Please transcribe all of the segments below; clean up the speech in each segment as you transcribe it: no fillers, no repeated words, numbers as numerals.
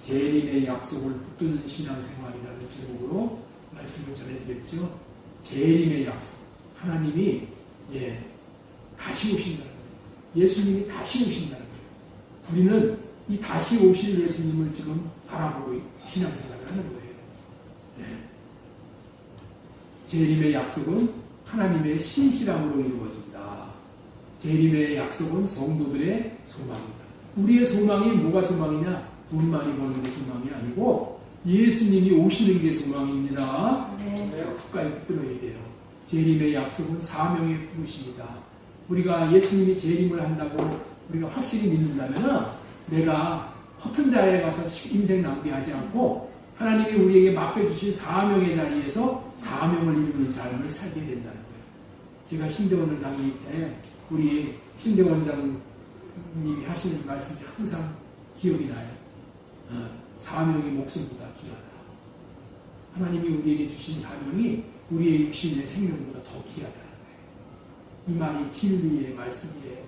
재림의 약속을 붙드는 신앙생활이라는 제목으로 말씀을 전해드렸죠. 재림의 약속. 하나님이 다시 오신다는 거예요. 예수님이 다시 오신다는 거예요. 우리는 이 다시 오실 예수님을 지금 바라보고 신앙생활을 하는 거예요. 재림의 약속은 하나님의 신실함으로 이루어진다. 재림의 약속은 성도들의 소망이다. 우리의 소망이 뭐가 소망이냐? 돈 많이 버는 게 소망이 아니고 예수님이 오시는 게 소망입니다. 국가에 붙들어야 돼요. 재림의 약속은 사명의 부르심이다. 우리가 예수님이 재림을 한다고 우리가 확실히 믿는다면 내가 허튼 자리에 가서 인생 낭비하지 않고 하나님이 우리에게 맡겨주신 사명의 자리에서 사명을 이루는 삶을 살게 된다는 거예요. 제가 신대원을 다닐 때 우리 신대 원장님이 하시는 말씀이 항상 기억이 나요. 사명이 목숨보다 귀하다. 하나님이 우리에게 주신 사명이 우리의 육신의 생명보다 더 귀하다는 거예요. 이 말이 진리의 말씀이에요.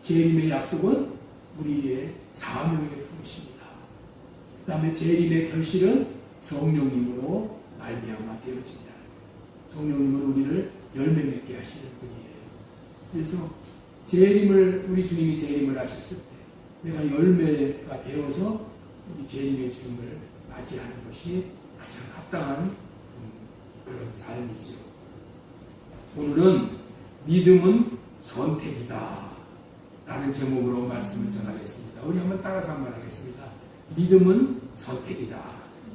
재림의 약속은 우리의 사명의 부르심이다. 그 다음에 재림의 결실은 성령님으로 말미암아 되어진다. 성령님은 우리를 열매 맺게 하시는 분이에요. 그래서 재림을 우리 주님이 재림을 하셨을 때 내가 열매가 되어서 우리 재림의 주님을 맞이하는 것이 가장 합당한 그런 삶이죠. 오늘은 믿음은 선택이다 라는 제목으로 말씀을 전하겠습니다. 우리 한번 따라서 한번 하겠습니다. 믿음은 선택이다.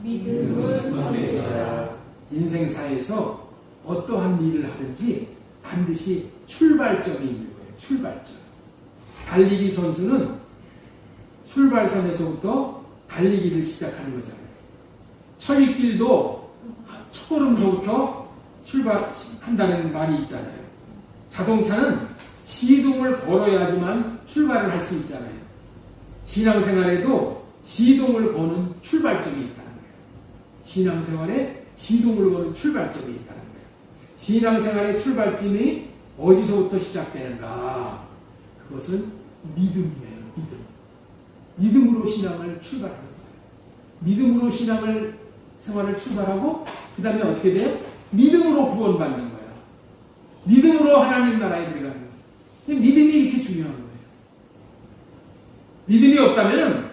믿음은 선택이다. 인생사에서 어떠한 일을 하든지 반드시 출발점이 있는 거예요. 출발점. 달리기 선수는 출발선에서부터 달리기를 시작하는 거잖아요. 철입길도 첫 걸음서부터 출발한다는 말이 있잖아요. 자동차는 시동을 걸어야지만 출발을 할 수 있잖아요. 신앙생활에도 시동을 거는 출발점이 있다는 거예요. 신앙생활에 시동을 거는 출발점이 있다는 거예요. 신앙생활의 출발점이 어디서부터 시작되는가? 그것은 믿음이에요. 믿음으로 신앙을 출발하는 거예요. 믿음으로 생활을 출발하고 그 다음에 어떻게 돼요? 믿음으로 구원받는 거야. 믿음으로 하나님 나라에 들어가는 거예요. 믿음이 이렇게 중요한 거예요. 믿음이 없다면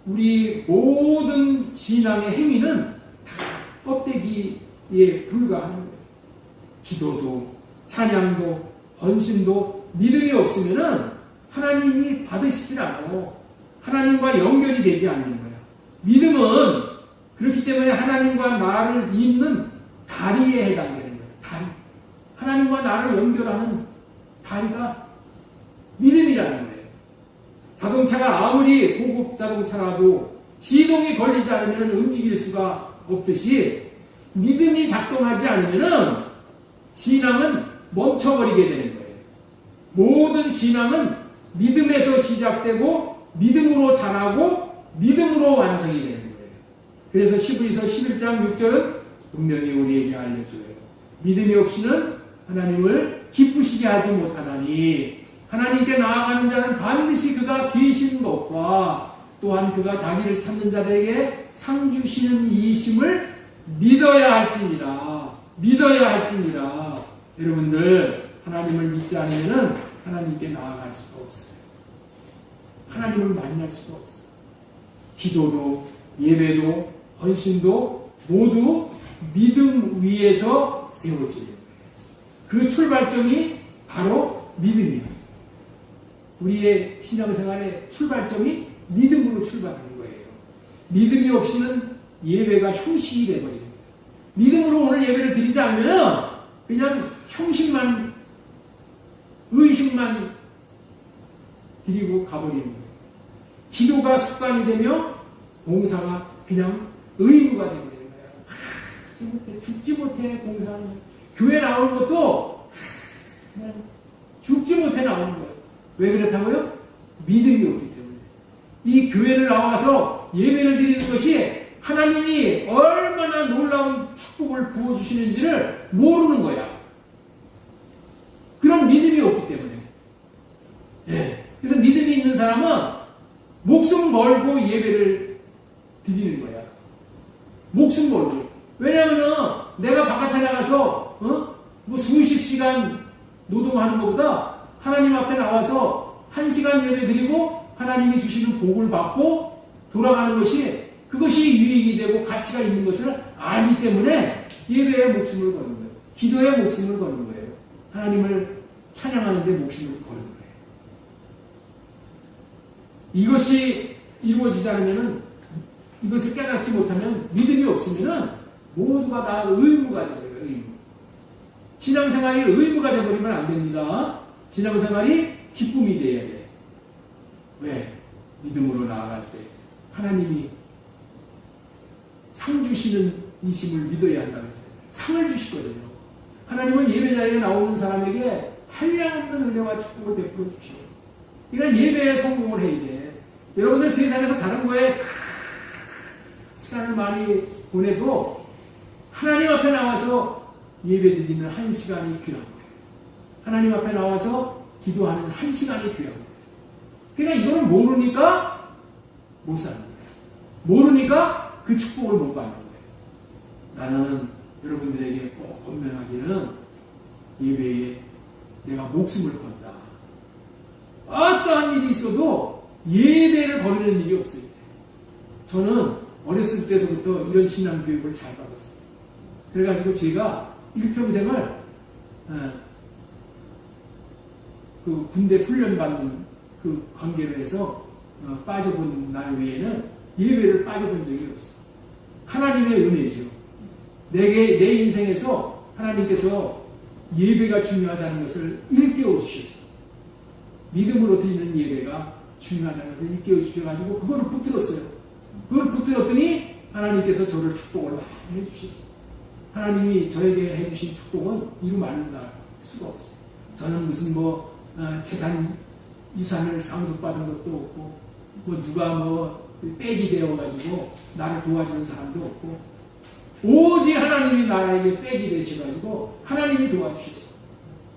우리 모든 신앙의 행위는 다 껍데기에 불과하는 거예요. 기도도 찬양도 헌신도 믿음이 없으면 하나님이 받으시질 않고 하나님과 연결이 되지 않는 거예요. 믿음은 그렇기 때문에 하나님과 나를 잇는 다리에 해당되는 거예요. 다리. 하나님과 나를 연결하는 다리가 믿음이라는 거예요. 자동차가 아무리 고급 자동차라도 시동이 걸리지 않으면 움직일 수가 없듯이 믿음이 작동하지 않으면 신앙은 멈춰버리게 되는 거예요. 모든 신앙은 믿음에서 시작되고 믿음으로 자라고 믿음으로 완성이 되는 거예요. 그래서 히브리서 11장 6절은 분명히 우리에게 알려줘요. 믿음이 없이는 하나님을 기쁘시게 하지 못하나니 하나님께 나아가는 자는 반드시 그가 계신 것과 또한 그가 자기를 찾는 자들에게 상 주시는 이심을 믿어야 할지니라. 여러분들 하나님을 믿지 않으면 하나님께 나아갈 수가 없어요. 하나님을 만날 수가 없어요. 기도도 예배도 헌신도 모두 믿음 위에서 세워지는 거예요. 그 출발점이 바로 믿음이에요. 우리의 신앙생활의 출발점이 믿음으로 출발하는 거예요. 믿음이 없이는 예배가 형식이 되어버리는 거예요. 믿음으로 오늘 예배를 드리지 않으면 그냥 형식만 의식만 드리고 가버리는 거예요. 기도가 습관이 되며 봉사가 그냥 의무가 되어버리는 거예요. 죽지 못해 봉사하는 거예요. 교회 나오는 것도 그냥 죽지 못해 나오는 거예요. 왜 그렇다고요? 믿음이 없기 때문에. 이 교회를 나와서 예배를 드리는 것이 하나님이 얼마나 놀라운 축복을 부어주시는지를 모르는 거야. 그런 믿음이 없기 때문에. 그래서 믿음이 있는 사람은 목숨 걸고 예배를 드리는 거야. 목숨 걸고. 왜냐면은 내가 바깥에 나가서 뭐 수십 시간 노동하는 것보다 하나님 앞에 나와서 1시간 예배 드리고 하나님이 주시는 복을 받고 돌아가는 것이 그것이 유익이 되고 가치가 있는 것을 알기 때문에 예배에 목숨을 거는 거예요. 기도에 목숨을 거는 거예요. 하나님을 찬양하는 데 목숨을 거는 거예요. 이것이 이루어지지 않으면 이것을 깨닫지 못하면 믿음이 없으면 모두가 다 의무가 되어버려요. 의무. 신앙생활이 의무가 되어버리면 안 됩니다. 신앙생활이 기쁨이 되어야 돼. 왜? 믿음으로 나아갈 때 하나님이 상 주시는 이심을 믿어야 한다고 했잖아요. 상을 주시거든요. 하나님은 예배 자리에 나오는 사람에게 한량없는 은혜와 축복을 베풀어 주시고, 그러니까 예배에 성공을 해야 돼. 여러분들 세상에서 다른 거에 시간을 많이 보내도 하나님 앞에 나와서 예배 드리는 1시간이 귀한 거예요. 하나님 앞에 나와서 기도하는 1시간이 귀한 거예요. 그러니까 이거는 모르니까 못 사는 거예요. 모르니까 그 축복을 못 받는 거예요. 나는 여러분들에게 꼭 권면하기는 예배에 내가 목숨을 건다. 어떠한 일이 있어도 예배를 거르는 일이 없어요. 저는 어렸을 때서부터 이런 신앙 교육을 잘 받았어요. 그래가지고 제가 일평생을 그 군대 훈련 받는 그 관계로 해서 빠져본 날 외에는 예배를 빠져본 적이 없어요. 하나님의 은혜죠. 내 인생에서 하나님께서 예배가 중요하다는 것을 일깨워 주셨어. 믿음으로 드리는 예배가 중요하다는 것을 일깨워 주셔가지고 그거를 붙들었어요. 그걸 붙들었더니 하나님께서 저를 축복을 많이 해주셨어. 하나님이 저에게 해주신 축복은 이루 말할 수가 없어요. 저는 무슨 재산, 유산을 상속받은 것도 없고, 누가 백이 되어가지고 나를 도와주는 사람도 없고, 오직 하나님이 나에게 백이 되셔가지고 하나님이 도와주셨어.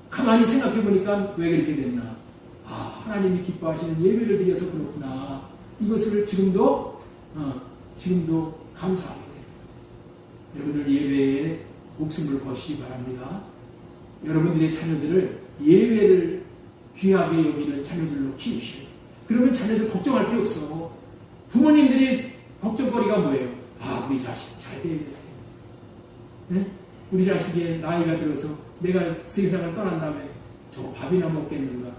가만히 생각해보니까 왜 그렇게 됐나? 하나님이 기뻐하시는 예배를 드려서 그렇구나. 이것을 지금도 감사하게 돼요. 여러분들 예배에 목숨을 거시기 바랍니다. 여러분들의 자녀들을 예배를 귀하게 여기는 자녀들로 키우시고, 그러면 자녀들 걱정할 게 없어. 부모님들이 걱정거리가 뭐예요? 우리 자식 잘 돼야 돼. 네? 우리 자식의 나이가 들어서 내가 세상을 떠난 다음에 저 밥이나 먹겠는가?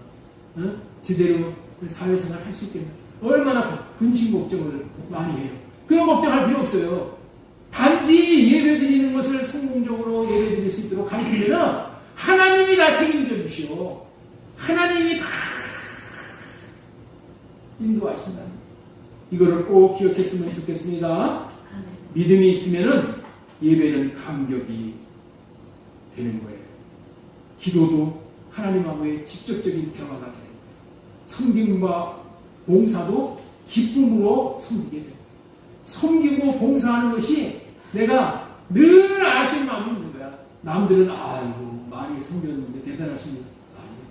제대로 사회생활 할 수 있겠나? 얼마나 근심 걱정을 많이 해요. 그런 걱정할 필요 없어요. 단지 예배 드리는 것을 성공적으로 예배 드릴 수 있도록 가르치면 하나님이 다 책임져 주시오. 하나님이 다 인도하신다. 이거를 꼭 기억했으면 좋겠습니다. 믿음이 있으면은 예배는 감격이 되는 거예요. 기도도 하나님하고의 직접적인 대화가 되는 거예요. 섬김과 봉사도 기쁨으로 섬기게 돼요. 섬기고 봉사하는 것이 내가 늘 아쉬운 마음이 있는 거야. 남들은 많이 섬겼는데 대단하신 분 아니에요.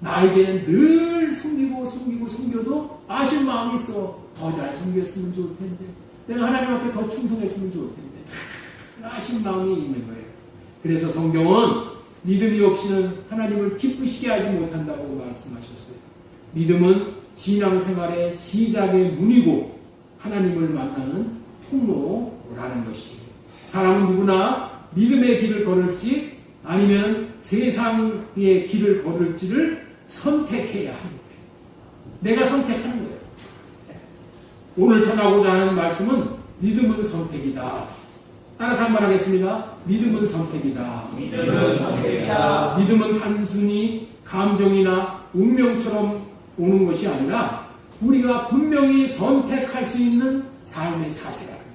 나에게는 늘 섬겨도 아쉬운 마음이 있어. 더 잘 섬겼으면 좋을 텐데, 내가 하나님 앞에 더 충성했으면 좋을 텐데, 아쉬운 마음이 있는 거예요. 그래서 성경은 믿음이 없이는 하나님을 기쁘시게 하지 못한다고 말씀하셨어요. 믿음은 신앙생활의 시작의 문이고 하나님을 만나는 통로라는 것이에요. 사람은 누구나 믿음의 길을 걸을지 아니면 세상의 길을 걸을지를 선택해야 하는 거예요. 내가 선택하는 거예요. 오늘 전하고자 하는 말씀은 믿음은 선택이다. 따라서 한번 하겠습니다. 믿음은 선택이다. 믿음은 선택이다. 믿음은 단순히 감정이나 운명처럼 오는 것이 아니라 우리가 분명히 선택할 수 있는 삶의 자세가 됩니다.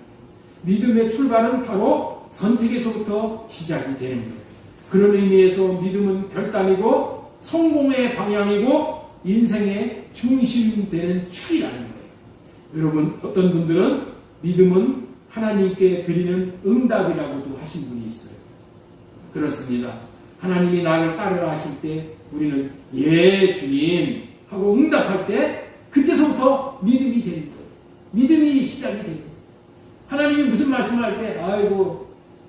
믿음의 출발은 바로 선택에서부터 시작이 되는 거예요. 그런 의미에서 믿음은 결단이고 성공의 방향이고 인생의 중심되는 축이라는 거예요. 여러분, 어떤 분들은 믿음은 하나님께 드리는 응답이라고도 하신 분이 있어요. 그렇습니다. 하나님이 나를 따르라 하실 때 우리는 예 주님 하고 응답할 때 그때서부터 믿음이 되는 거예요. 믿음이 시작이 되는 거예요. 하나님이 무슨 말씀을 할 때 아이고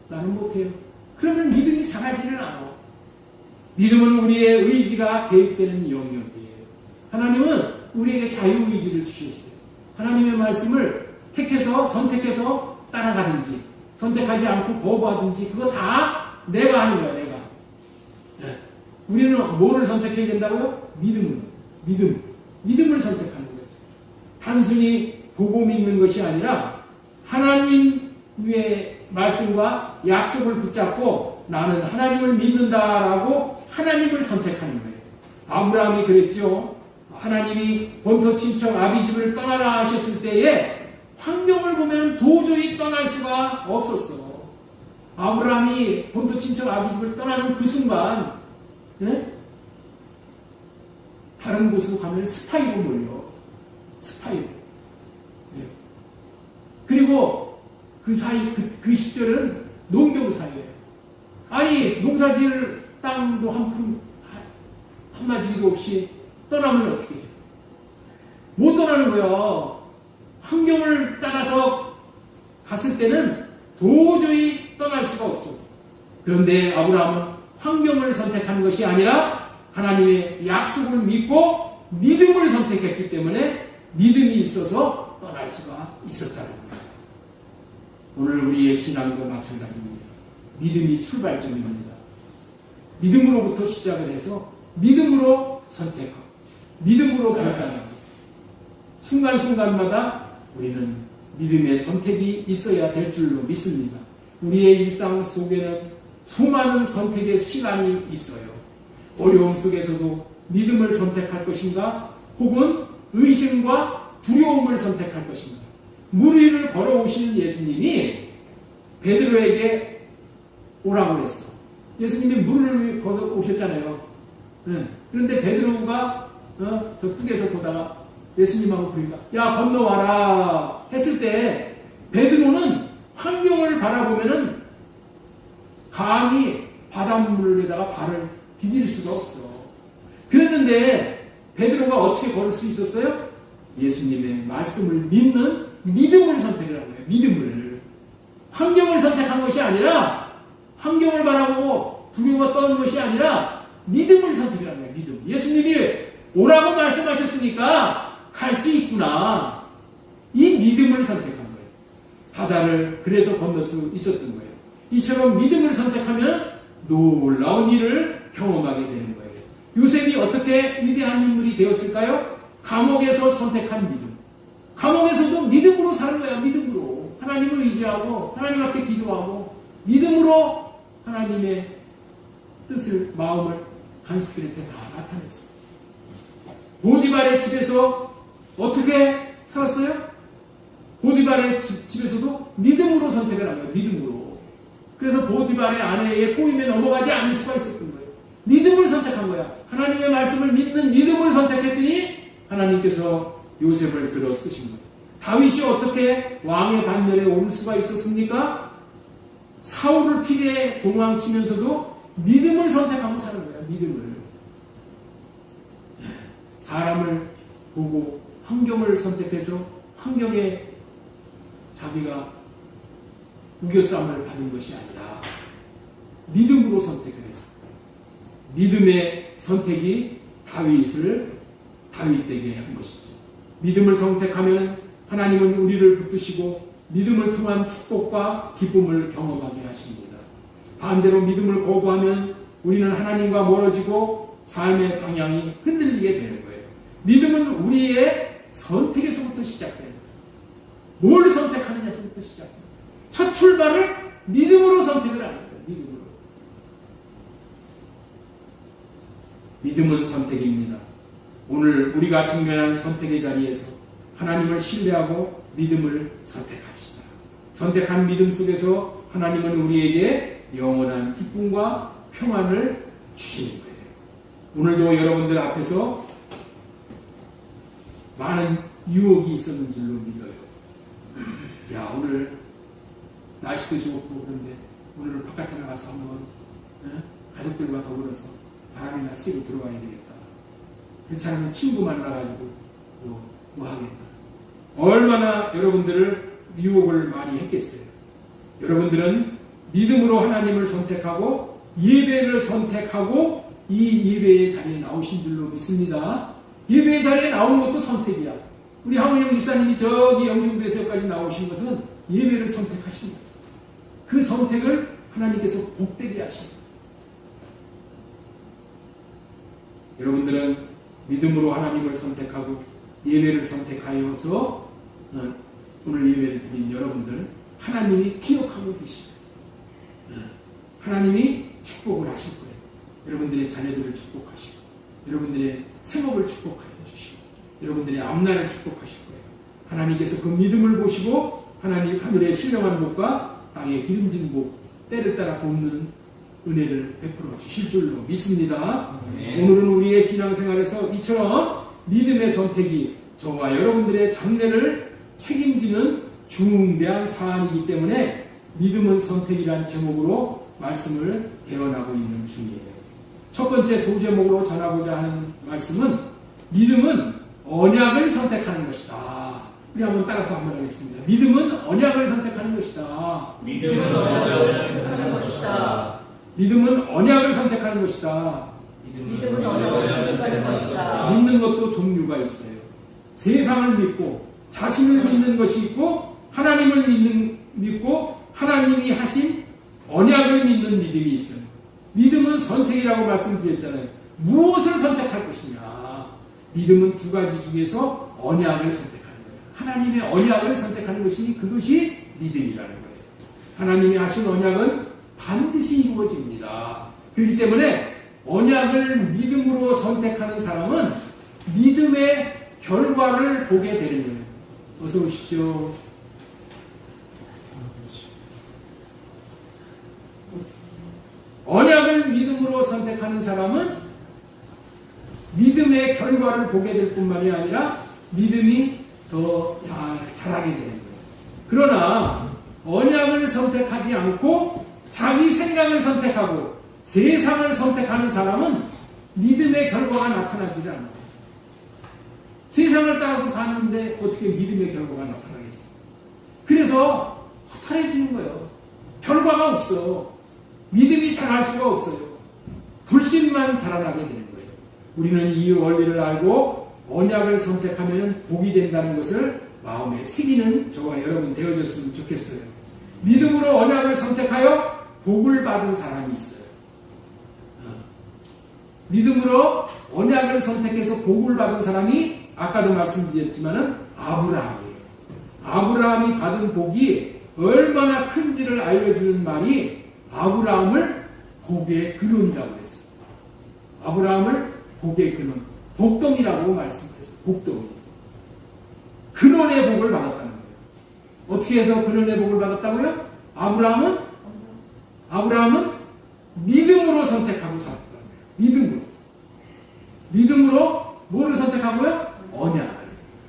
나는 못해요. 그러면 믿음이 자라지는 않아. 믿음은 우리의 의지가 개입되는 영역이에요. 하나님은 우리에게 자유의지를 주셨어요. 하나님의 말씀을 선택해서 따라가든지 선택하지 않고 거부하든지 그거 다 내가 하는 거야. 내가. 네. 우리는 뭐를 선택해야 된다고요? 믿음을 선택하는 거예요. 단순히 보고 믿는 것이 아니라 하나님의 말씀과 약속을 붙잡고 나는 하나님을 믿는다라고 하나님을 선택하는 거예요. 아브라함이 그랬죠. 하나님이 본토 친척 아비집을 떠나라 하셨을 때에 환경을 보면 도저히 떠날 수가 없었어. 아브라함이 본토 친척 아비집을 떠나는 그 순간 다른 곳으로 가면 스파이로 몰려. 스파이로. 그리고 그 사이, 그 시절은 농경사회예요. 아니, 농사 지을 땅도 한마디도 없이 떠나면 어떻게 해요? 못 떠나는 거예요. 환경을 따라서 갔을 때는 도저히 떠날 수가 없어. 그런데 아브라함은 환경을 선택한 것이 아니라 하나님의 약속을 믿고 믿음을 선택했기 때문에 믿음이 있어서 떠날 수가 있었다는 거예요. 오늘 우리의 신앙도 마찬가지입니다. 믿음이 출발점입니다. 믿음으로부터 시작을 해서 믿음으로 선택하고 믿음으로 결단하고 순간순간마다 우리는 믿음의 선택이 있어야 될 줄로 믿습니다. 우리의 일상 속에는 수많은 선택의 시간이 있어요. 어려움 속에서도 믿음을 선택할 것인가 혹은 의심과 두려움을 선택할 것인가. 물 위를 걸어오신 예수님이 베드로에게 오라고 했어. 예수님이 물을 걸어오셨잖아요. 그런데 베드로가 저쪽에서 보다가 예수님하고 그러니까 야 건너와라 했을 때 베드로는 환경을 바라보면은 감히 바닷물에다가 발을 디딜 수가 없어. 그랬는데 베드로가 어떻게 걸을 수 있었어요? 예수님의 말씀을 믿는 믿음을 선택을 한 거예요. 믿음을. 환경을 선택한 것이 아니라 환경을 바라보고 두려움과 떠는 것이 아니라 믿음을 선택을 한 거예요. 믿음. 예수님이 오라고 말씀하셨으니까 갈 수 있구나. 이 믿음을 선택한 거예요. 바다를 그래서 건널 수 있었던 거예요. 이처럼 믿음을 선택하면 놀라운 일을 경험하게 되는 거예요. 요셉이 어떻게 위대한 인물이 되었을까요? 감옥에서 선택한 믿음. 감옥에서도 믿음으로 사는 거야. 믿음으로. 하나님을 의지하고 하나님 앞에 기도하고 믿음으로 하나님의 뜻을 마음을 간수들한테 다 나타냈어. 보디발의 집에서 어떻게 살았어요? 보디발의 집에서도 믿음으로 선택을 한 거예요. 믿음으로. 그래서 보디발의 아내의 꼬임에 넘어가지 않을 수가 있었던 거예요. 믿음을 선택한 거야. 하나님의 말씀을 믿는 믿음을 선택했더니 하나님께서 요셉을 들어 쓰신 거예요. 다윗이 어떻게 왕의 반열에 오를 수가 있었습니까? 사울을 피해 도망치면서도 믿음을 선택하고 사는 거야. 믿음을. 사람을 보고 환경을 선택해서 환경에 자기가 우겨싸움을 받은 것이 아니라 믿음으로 선택을 했어요. 믿음의 선택이 다윗되게 한 것이죠. 믿음을 선택하면 하나님은 우리를 붙드시고 믿음을 통한 축복과 기쁨을 경험하게 하십니다. 반대로 믿음을 거부하면 우리는 하나님과 멀어지고 삶의 방향이 흔들리게 되는 거예요. 믿음은 우리의 선택에서부터 시작돼요. 뭘 선택하느냐서부터 시작돼요. 첫 출발을 믿음으로 선택을 하는 거예요. 믿음으로. 믿음은 선택입니다. 오늘 우리가 직면한 선택의 자리에서 하나님을 신뢰하고 믿음을 선택합시다. 선택한 믿음 속에서 하나님은 우리에게 영원한 기쁨과 평안을 주시는 거예요. 오늘도 여러분들 앞에서 많은 유혹이 있었는 줄로 믿어요. 야, 오늘 날씨도 좋고 그런데 오늘 바깥에 나가서 한번 가족들과 더불어서 바람이나 쐬고 들어와야 되겠다. 그렇지 않으면 친구 만나가지고 뭐 하겠다. 얼마나 여러분들을 유혹을 많이 했겠어요. 여러분들은 믿음으로 하나님을 선택하고 예배를 선택하고 이 예배의 자리에 나오신 줄로 믿습니다. 예배의 자리에 나오는 것도 선택이야. 우리 하모님 집사님이 저기 영종도에서까지 나오신 것은 예배를 선택하신 거예요. 그 선택을 하나님께서 복되게 하신 거예요. 여러분들은 믿음으로 하나님을 선택하고 예배를 선택하여서 오늘 예배를 드린 여러분들 하나님이 기억하고 계십니다. 하나님이 축복을 하실 거예요. 여러분들의 자녀들을 축복하시고 여러분들의 생업을 축복하여 주시고 여러분들의 앞날을 축복하실 거예요. 하나님께서 그 믿음을 보시고 하나님 하늘의 신령한 복과 땅의 기름진 복 때를 따라 돕는 은혜를 베풀어 주실 줄로 믿습니다. 오늘은 우리의 신앙생활에서 이처럼 믿음의 선택이 저와 여러분들의 장래를 책임지는 중대한 사안이기 때문에 믿음은 선택이란 제목으로 말씀을 대언하고 있는 중이에요. 첫 번째 소제목으로 전하고자 하는 말씀은 믿음은 언약을 선택하는 것이다. 우리 한번 따라서 한번 하겠습니다. 믿음은 언약을 선택하는 것이다. 믿음은 언약을 선택하는 것이다. 믿음은 언약을 선택하는 것이다. 믿음은 언약을 선택하는 것이다. 믿는 것도 종류가 있어요. 세상을 믿고 자신을 믿는 것이 있고 하나님을 믿고 하나님이 하신 언약을 믿는 믿음이 있어요. 믿음은 선택이라고 말씀드렸잖아요. 무엇을 선택할 것이냐. 믿음은 두 가지 중에서 언약을 선택하는 거예요. 하나님의 언약을 선택하는 것이 그것이 믿음이라는 거예요. 하나님이 하신 언약은 반드시 이루어집니다. 그렇기 때문에 언약을 믿음으로 선택하는 사람은 믿음의 결과를 보게 되는 거예요. 어서 오십시오. 언약을 믿음으로 선택하는 사람은 믿음의 결과를 보게 될 뿐만이 아니라 믿음이 더 자라게 되는 거예요. 그러나 언약을 선택하지 않고 자기 생각을 선택하고 세상을 선택하는 사람은 믿음의 결과가 나타나지 않아요. 세상을 따라서 사는데 어떻게 믿음의 결과가 나타나겠어요? 그래서 허탈해지는 거예요. 결과가 없어. 믿음이 자랄 수가 없어요. 불신만 자라나게 되는 거예요. 우리는 이 원리를 알고 언약을 선택하면 복이 된다는 것을 마음에 새기는 저와 여러분 되어졌으면 좋겠어요. 믿음으로 언약을 선택하여 복을 받은 사람이 있어요. 믿음으로 언약을 선택해서 복을 받은 사람이 아까도 말씀드렸지만은 아브라함이에요. 아브라함이 받은 복이 얼마나 큰지를 알려주는 말이 아브라함을 복의 근원이라고 했어요. 아브라함을 복의 근원, 복덩이라고 말씀했어요. 복덩이. 근원의 복을 받았다는 거예요. 어떻게 해서 근원의 복을 받았다고요? 아브라함은 믿음으로 선택하고 살았다는 거예요. 믿음으로 뭐를 선택하고요? 언약을.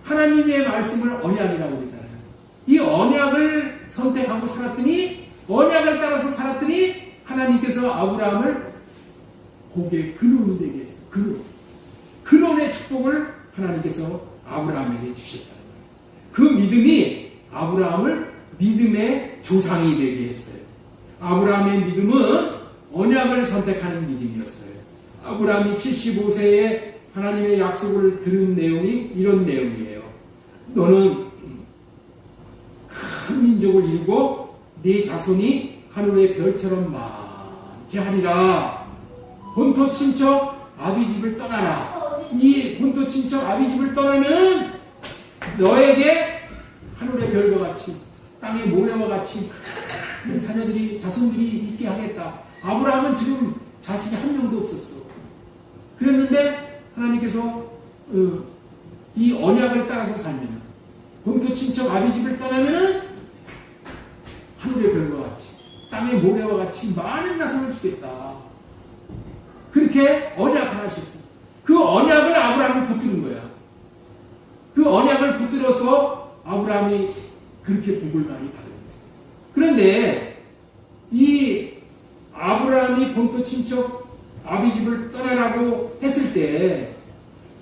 하나님의 말씀을 언약이라고 그러잖아요. 이 언약을 선택하고 살았더니 언약을 따라서 살았더니 하나님께서 아브라함을 복의 근원이 되게 했어요. 근원의 축복을 하나님께서 아브라함에게 주셨다는 거예요. 그 믿음이 아브라함을 믿음의 조상이 되게 했어요. 아브라함의 믿음은 언약을 선택하는 믿음이었어요. 아브라함이 75세에 하나님의 약속을 들은 내용이 이런 내용이에요. 너는 큰 민족을 이루고 네 자손이 하늘의 별처럼 많게 하리라. 본토 친척 아비집을 떠나라. 이 본토 친척 아비집을 떠나면 너에게 하늘의 별과 같이 땅의 모래와 같이 큰 자손들이 있게 하겠다. 아브라함은 지금 자식이 한 명도 없었어. 그랬는데 하나님께서 이 언약을 따라서 살면 본토 친척 아비집을 떠나면 하늘의 별과 같이 땅의 모래와 같이 많은 자손을 주겠다. 그렇게 언약을 하셨어요. 그 언약을 아브라함이 붙드는 거야. 그 언약을 붙들어서 아브라함이 그렇게 복을 많이 받은 거예요. 그런데 이 아브라함이 본토 친척 아비집을 떠나라고 했을 때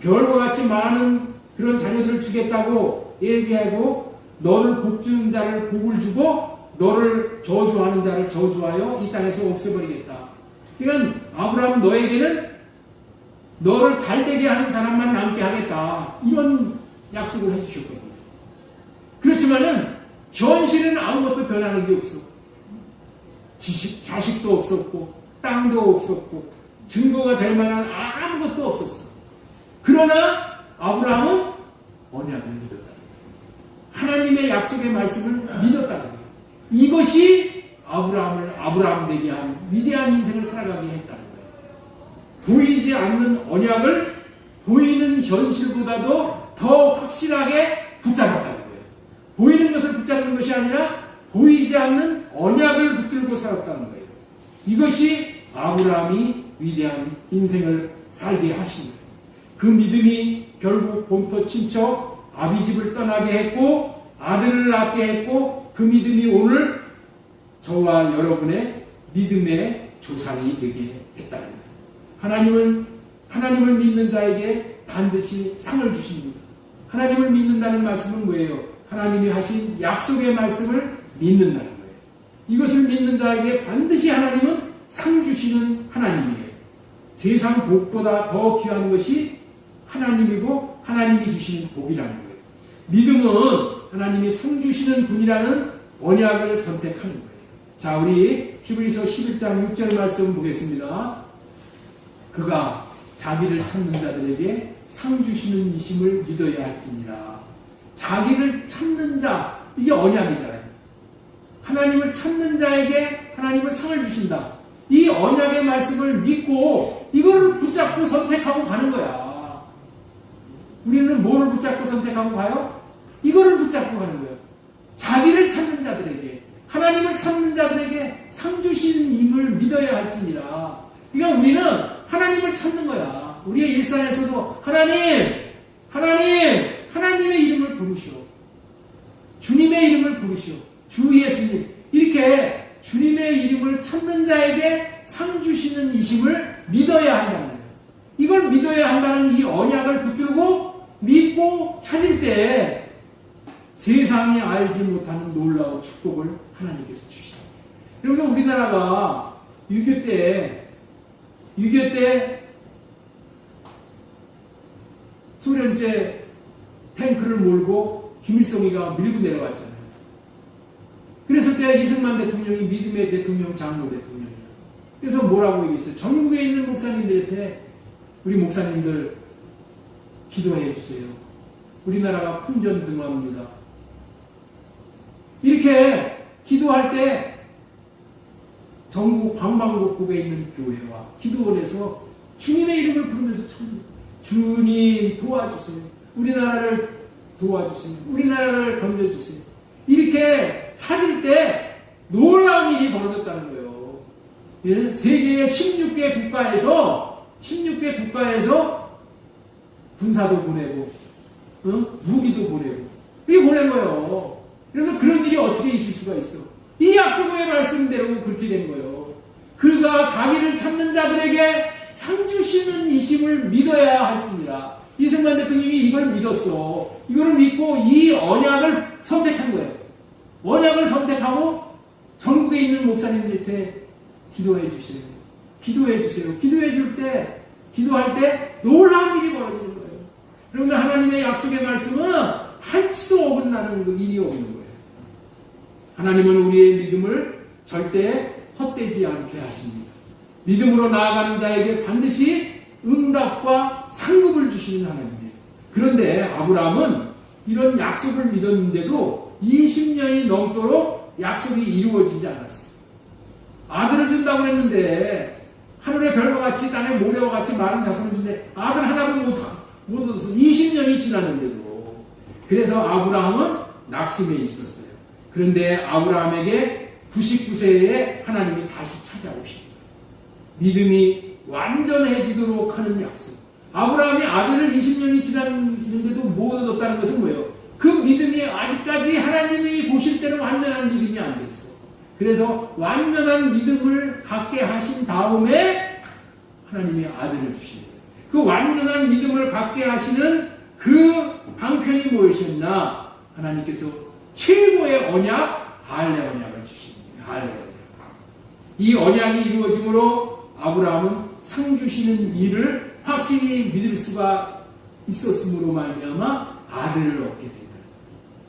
별과 같이 많은 그런 자녀들을 주겠다고 얘기하고 너를 복주는 자를 복을 주고 너를 저주하는 자를 저주하여 이 땅에서 없애버리겠다. 그러니까 아브라함 너에게는 너를 잘되게 하는 사람만 남게 하겠다. 이런 약속을 해주셨거든요. 그렇지만은 현실은 아무것도 변하는 게 없어. 자식도 없었고 땅도 없었고 증거가 될 만한 아무것도 없었어. 그러나 아브라함은 언약을 믿었다는 거예요. 하나님의 약속의 말씀을 믿었다는 거예요. 이것이 아브라함을 아브라함 되게 한 위대한 인생을 살아가게 했다는 거예요. 보이지 않는 언약을 보이는 현실보다도 더 확실하게 붙잡았다는 거예요. 보이는 것을 붙잡는 것이 아니라 보이지 않는 언약을 붙들고 살았다는 거예요. 이것이 아브라함이 위대한 인생을 살게 하신 거예요. 그 믿음이 결국 본토 친척 아비집을 떠나게 했고 아들을 낳게 했고 그 믿음이 오늘 저와 여러분의 믿음의 조상이 되게 했다는 거예요. 하나님을 믿는 자에게 반드시 상을 주십니다. 하나님을 믿는다는 말씀은 뭐예요? 하나님이 하신 약속의 말씀을 믿는다는 거예요. 이것을 믿는 자에게 반드시 하나님은 상 주시는 하나님이에요. 세상 복보다 더 귀한 것이 하나님이고 하나님이 주시는 복이라는 거예요. 믿음은 하나님이 상 주시는 분이라는 언약을 선택하는 거예요. 자, 우리 히브리서 11장 6절 말씀 보겠습니다. 그가 자기를 찾는 자들에게 상 주시는 이심을 믿어야 할지니라. 자기를 찾는 자, 이게 언약이잖아요. 하나님을 찾는 자에게 하나님은 상을 주신다. 이 언약의 말씀을 믿고 이걸 붙잡고 선택하고 가는 거야. 우리는 뭐를 붙잡고 선택하고 가요? 이거를 붙잡고 가는 거예요. 자기를 찾는 자들에게, 하나님을 찾는 자들에게 상 주시는 임을 믿어야 할지니라. 그러니까 우리는 하나님을 찾는 거야. 우리의 일상에서도 하나님의 이름을 부르시오. 주님의 이름을 부르시오. 주 예수님. 이렇게 주님의 이름을 찾는 자에게 상 주시는 이심을 믿어야 한다는 거예요. 이걸 믿어야 한다는 이 언약을 붙들고 믿고 찾을 때 세상이 알지 못하는 놀라운 축복을 하나님께서 주시다. 그러니까 우리나라가 6.25 때 소련제 탱크를 몰고 김일성이가 밀고 내려왔잖아요. 그랬을 때 이승만 대통령이 믿음의 대통령, 장로 대통령이에요. 그래서 뭐라고 얘기했어요? 전국에 있는 목사님들한테 우리 목사님들 기도해 주세요. 우리나라가 풍전등화입니다. 이렇게 기도할 때 전국 방방곡곡에 있는 교회와 기도원에서 주님의 이름을 부르면서 찾는 주님 도와주세요. 우리나라를 도와주세요. 우리나라를 건져주세요. 이렇게 찾을 때 놀라운 일이 벌어졌다는 거예요. 예? 세계의 16개 국가에서 군사도 보내고 무기도 보내고 이게 보낸 거예요. 그러니까 그런 일이 어떻게 있을 수가 있어? 이 약속의 말씀대로 그렇게 된 거예요. 그가 자기를 찾는 자들에게 상 주시는 이심을 믿어야 할지니라. 이승만 대통령이 이걸 믿었어. 이걸 믿고 이 언약을 선택한 거예요. 언약을 선택하고 전국에 있는 목사님들한테 기도해 주세요. 기도해 주세요. 기도할 때 놀라운 일이 벌어지는 거예요. 그런데 하나님의 약속의 말씀은 한치도 어긋나는 일이 없는 거예요. 하나님은 우리의 믿음을 절대 헛되지 않게 하십니다. 믿음으로 나아가는 자에게 반드시 응답과 상급을 주시는 하나님이에요. 그런데 아브라함은 이런 약속을 믿었는데도 20년이 넘도록 약속이 이루어지지 않았어요. 아들을 준다고 했는데 하늘의 별과 같이 땅의 모래와 같이 많은 자손을 준데 아들 하나도 못 얻어서 20년이 지났는데도. 그래서 아브라함은 낙심해 있었어요. 그런데 아브라함에게 99세에 하나님이 다시 찾아오십니다. 믿음이 완전해지도록 하는 약속. 아브라함이 아들을 20년이 지났는데도 못 얻었다는 것은 뭐예요? 그 믿음이 아직까지 하나님이 보실 때는 완전한 믿음이 안 됐어. 그래서 완전한 믿음을 갖게 하신 다음에 하나님이 아들을 주신 거예요. 그 완전한 믿음을 갖게 하시는 그 방편이 무엇이었나? 하나님께서 최고의 언약, 할례 언약을 주십니다. 할례 언약. 이 언약이 이루어짐으로 아브라함은 상 주시는 일을 확실히 믿을 수가 있었으므로 말미암아 아들을 얻게 된다.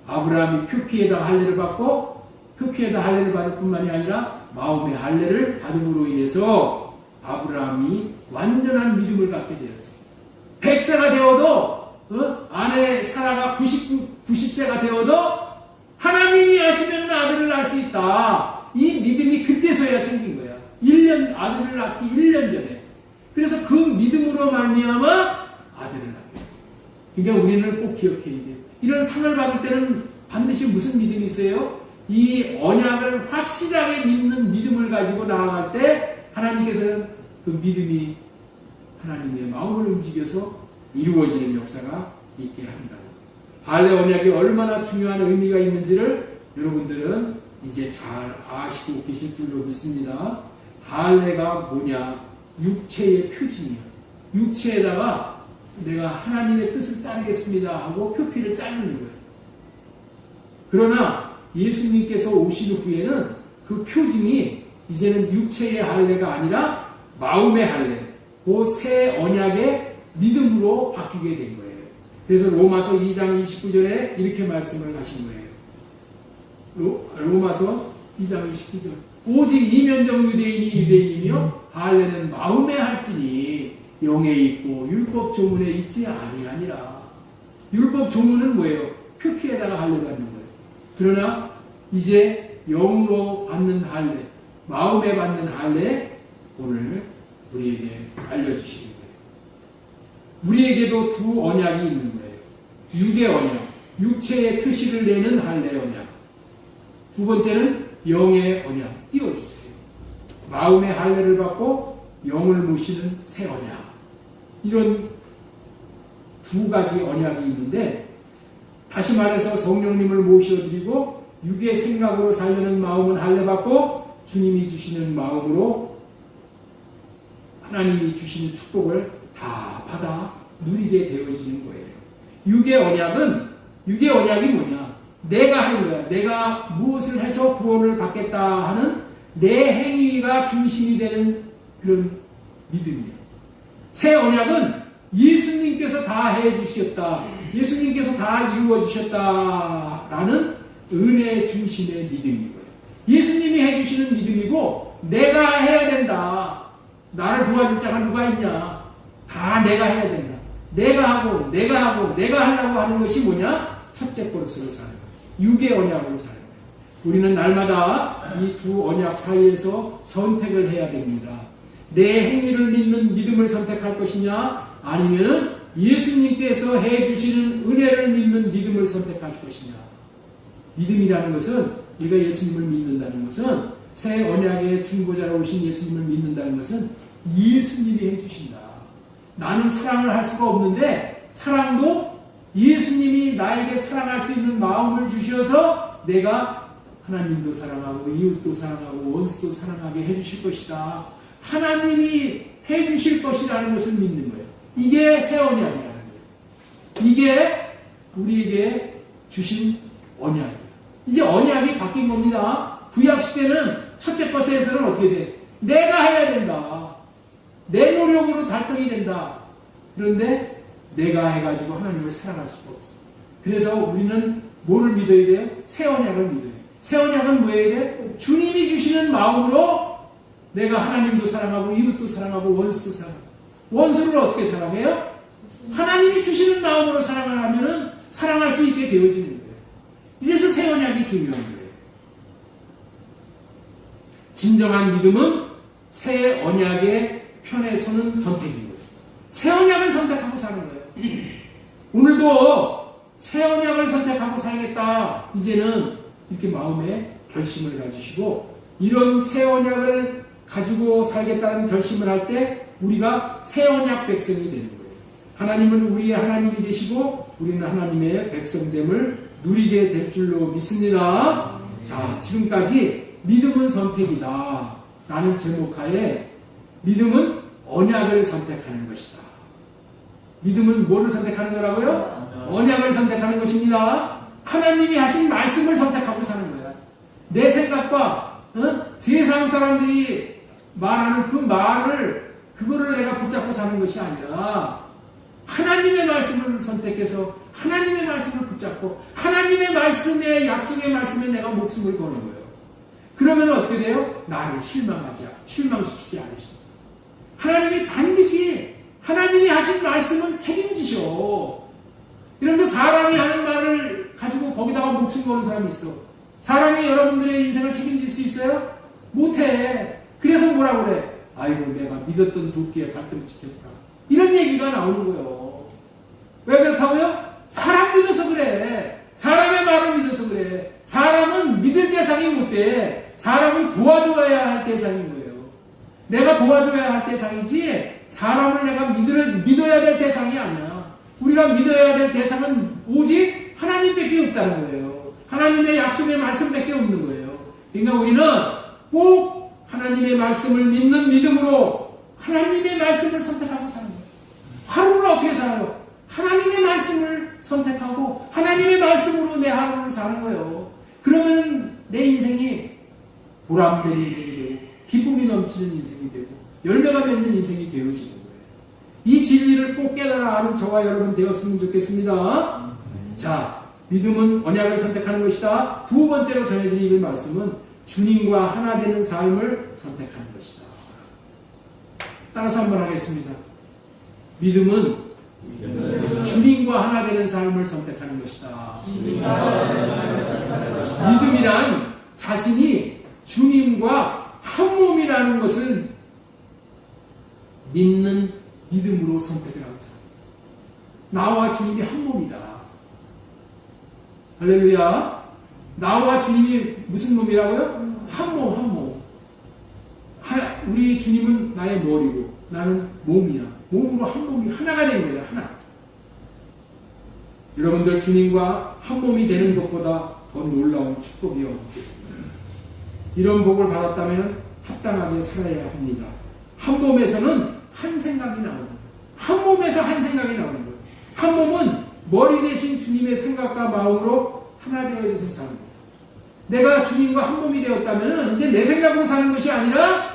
아브라함이 표피에다 할례를 받고 표피에다 할례를 받을 뿐만이 아니라 마음의 할례를 받음으로 인해서 아브라함이 완전한 믿음을 갖게 되었어요. 100세가 되어도 아내 사라가 90세가 되어도 하나님이 하시면 아들을 낳을 수 있다. 이 믿음이 그때서야 생긴 거야. 아들을 낳기 1년 전에. 그래서 그 믿음으로 말미암아 아들을 낳게 돼요. 그러니까 우리는 꼭 기억해야 돼요. 이런 상을 받을 때는 반드시 무슨 믿음이 있어요? 이 언약을 확실하게 믿는 믿음을 가지고 나아갈 때 하나님께서는 그 믿음이 하나님의 마음을 움직여서 이루어지는 역사가 있게 합니다. 할례 언약이 얼마나 중요한 의미가 있는지를 여러분들은 이제 잘 아시고 계실 줄로 믿습니다. 할례가 뭐냐? 육체의 표징이에요. 육체에다가 내가 하나님의 뜻을 따르겠습니다 하고 표피를 짜는 거예요. 그러나 예수님께서 오신 후에는 그 표징이 이제는 육체의 할례가 아니라 마음의 할례, 그 새 언약의 믿음으로 바뀌게 된 거예요. 그래서 로마서 2장 29절에 이렇게 말씀을 하신 거예요. 로마서 2장 29절. 오직 이면적 유대인이 유대인이며 할례는 마음에 할지니 영에 있고 율법 조문에 있지 아니하니라. 율법 조문은 뭐예요? 표피에다가 할례 받는 거예요. 그러나 이제 영으로 받는 할례, 마음에 받는 할례 오늘 우리에게 알려주시는 거예요. 우리에게도 두 언약이 있는 거예요. 육의 언약, 육체의 표시를 내는 할례 언약. 두 번째는 영의 언약, 띄워주세요. 마음의 할례를 받고 영을 모시는 새 언약. 이런 두 가지 언약이 있는데, 다시 말해서 성령님을 모셔드리고 육의 생각으로 살려는 마음은 할례 받고 주님이 주시는 마음으로 하나님이 주시는 축복을 다 받아 누리게 되어지는 거예요. 육의 언약이 뭐냐? 내가 하는 거야. 내가 무엇을 해서 구원을 받겠다 하는 내 행위가 중심이 되는 그런 믿음이에요. 새 언약은 예수님께서 다 해주셨다. 예수님께서 다 이루어주셨다라는 은혜 중심의 믿음인 거예요. 예수님이 해주시는 믿음이고 내가 해야 된다. 나를 도와줄 자가 누가 있냐? 다 내가 해야 된다. 내가 하고 내가 하려고 하는 것이 뭐냐? 첫째 것으로 사는 거예요. 육의 언약으로 사는 거예요. 우리는 날마다 이 두 언약 사이에서 선택을 해야 됩니다. 내 행위를 믿는 믿음을 선택할 것이냐? 아니면 예수님께서 해주시는 은혜를 믿는 믿음을 선택할 것이냐? 믿음이라는 것은, 우리가 예수님을 믿는다는 것은, 새 언약의 중보자로 오신 예수님을 믿는다는 것은 예수님이 해주신다. 나는 사랑을 할 수가 없는데 사랑도 예수님이 나에게 사랑할 수 있는 마음을 주셔서 내가 하나님도 사랑하고 이웃도 사랑하고 원수도 사랑하게 해주실 것이다. 하나님이 해주실 것이라는 것을 믿는 거예요. 이게 새 언약이라는 거예요. 이게 우리에게 주신 언약이에요. 이제 언약이 바뀐 겁니다. 구약시대는 첫째 것에서는 어떻게 돼? 내가 해야 된다. 내 노력으로 달성이 된다. 그런데 내가 해가지고 하나님을 사랑할 수가 없어. 그래서 우리는 뭐를 믿어야 돼요? 새 언약을 믿어야 돼요. 새 언약은 뭐예요? 돼? 주님이 주시는 마음으로 내가 하나님도 사랑하고 이웃도 사랑하고 원수도 사랑하고. 원수를 어떻게 사랑해요? 하나님이 주시는 마음으로 사랑을 하면은 사랑할 수 있게 되어지는 거예요. 이래서 새 언약이 중요한 거예요. 진정한 믿음은 새 언약의 편에 서는 선택인 거예요. 새 언약을 선택하고 사는 거예요. 오늘도 새 언약을 선택하고 살겠다. 이제는 이렇게 마음에 결심을 가지시고 이런 새 언약을 가지고 살겠다는 결심을 할 때 우리가 새 언약 백성이 되는 거예요. 하나님은 우리의 하나님이 되시고 우리는 하나님의 백성됨을 누리게 될 줄로 믿습니다. 자, 지금까지 믿음은 선택이다 라는 제목하에 믿음은 언약을 선택하는 것이다. 믿음은 뭐를 선택하는 거라고요? 언약을 선택하는 것입니다. 하나님이 하신 말씀을 선택하고 사는 거야. 내 생각과 세상 사람들이 말하는 그 말을 그거를 내가 붙잡고 사는 것이 아니라 하나님의 말씀을 선택해서 하나님의 말씀을 붙잡고 하나님의 말씀에 약속의 말씀에 내가 목숨을 거는 거예요. 그러면 어떻게 돼요? 나를 실망시키지 않으십니다. 하나님이 반드시 하나님이 하신 말씀은 책임지셔. 이런데 사람이 하는 말을 가지고 거기다가 목숨 거는 사람이 있어. 사람이 여러분들의 인생을 책임질 수 있어요? 못해. 그래서 뭐라고 그래? 아이고 내가 믿었던 도끼에 발등 찍혔다. 이런 얘기가 나오는 거예요. 왜 그렇다고요? 사람 믿어서 그래. 사람의 말을 믿어서 그래. 사람은 믿을 대상이 못 돼. 사람을 도와줘야 할 대상인 거예요. 내가 도와줘야 할 대상이지 사람을 내가 믿어야 될 대상이 아니야. 우리가 믿어야 될 대상은 오직 하나님밖에 없다는 거예요. 하나님의 약속의 말씀밖에 없는 거예요. 그러니까 우리는 꼭 하나님의 말씀을 믿는 믿음으로 하나님의 말씀을 선택하고 사는 거예요. 하루를 어떻게 살아요? 하나님의 말씀을 선택하고 하나님의 말씀으로 내 하루를 사는 거예요. 그러면 내 인생이 보람되는 인생이 되고 기쁨이 넘치는 인생이 되고 열매가 맺는 인생이 되어지는 거예요. 이 진리를 꼭 깨달아 아는 저와 여러분 되었으면 좋겠습니다. 자, 믿음은 언약을 선택하는 것이다. 두 번째로 전해드릴 말씀은 주님과 하나 되는 삶을 선택하는 것이다. 따라서 한번 하겠습니다. 믿음은 주님과 하나 되는 삶을 선택하는 것이다. 믿음이란 자신이 주님과 한 몸이라는 것을 믿는 믿음으로 선택을 하는 사람. 나와 주님이 한 몸이다. 할렐루야. 나와 주님이 무슨 몸이라고요? 한 몸, 한 몸. 우리 주님은 나의 머리고 나는 몸이야. 몸으로 한 몸이 하나가 된 거예요. 하나. 여러분들 주님과 한 몸이 되는 것보다 더 놀라운 축복이 없겠습니다. 이런 복을 받았다면 합당하게 살아야 합니다. 한 몸에서는 한 생각이 나오는 거예요. 한 몸에서 한 생각이 나오는 거예요. 한 몸은 머리 대신 주님의 생각과 마음으로 하나 되어져서 사는 거예요. 내가 주님과 한 몸이 되었다면 이제 내 생각으로 사는 것이 아니라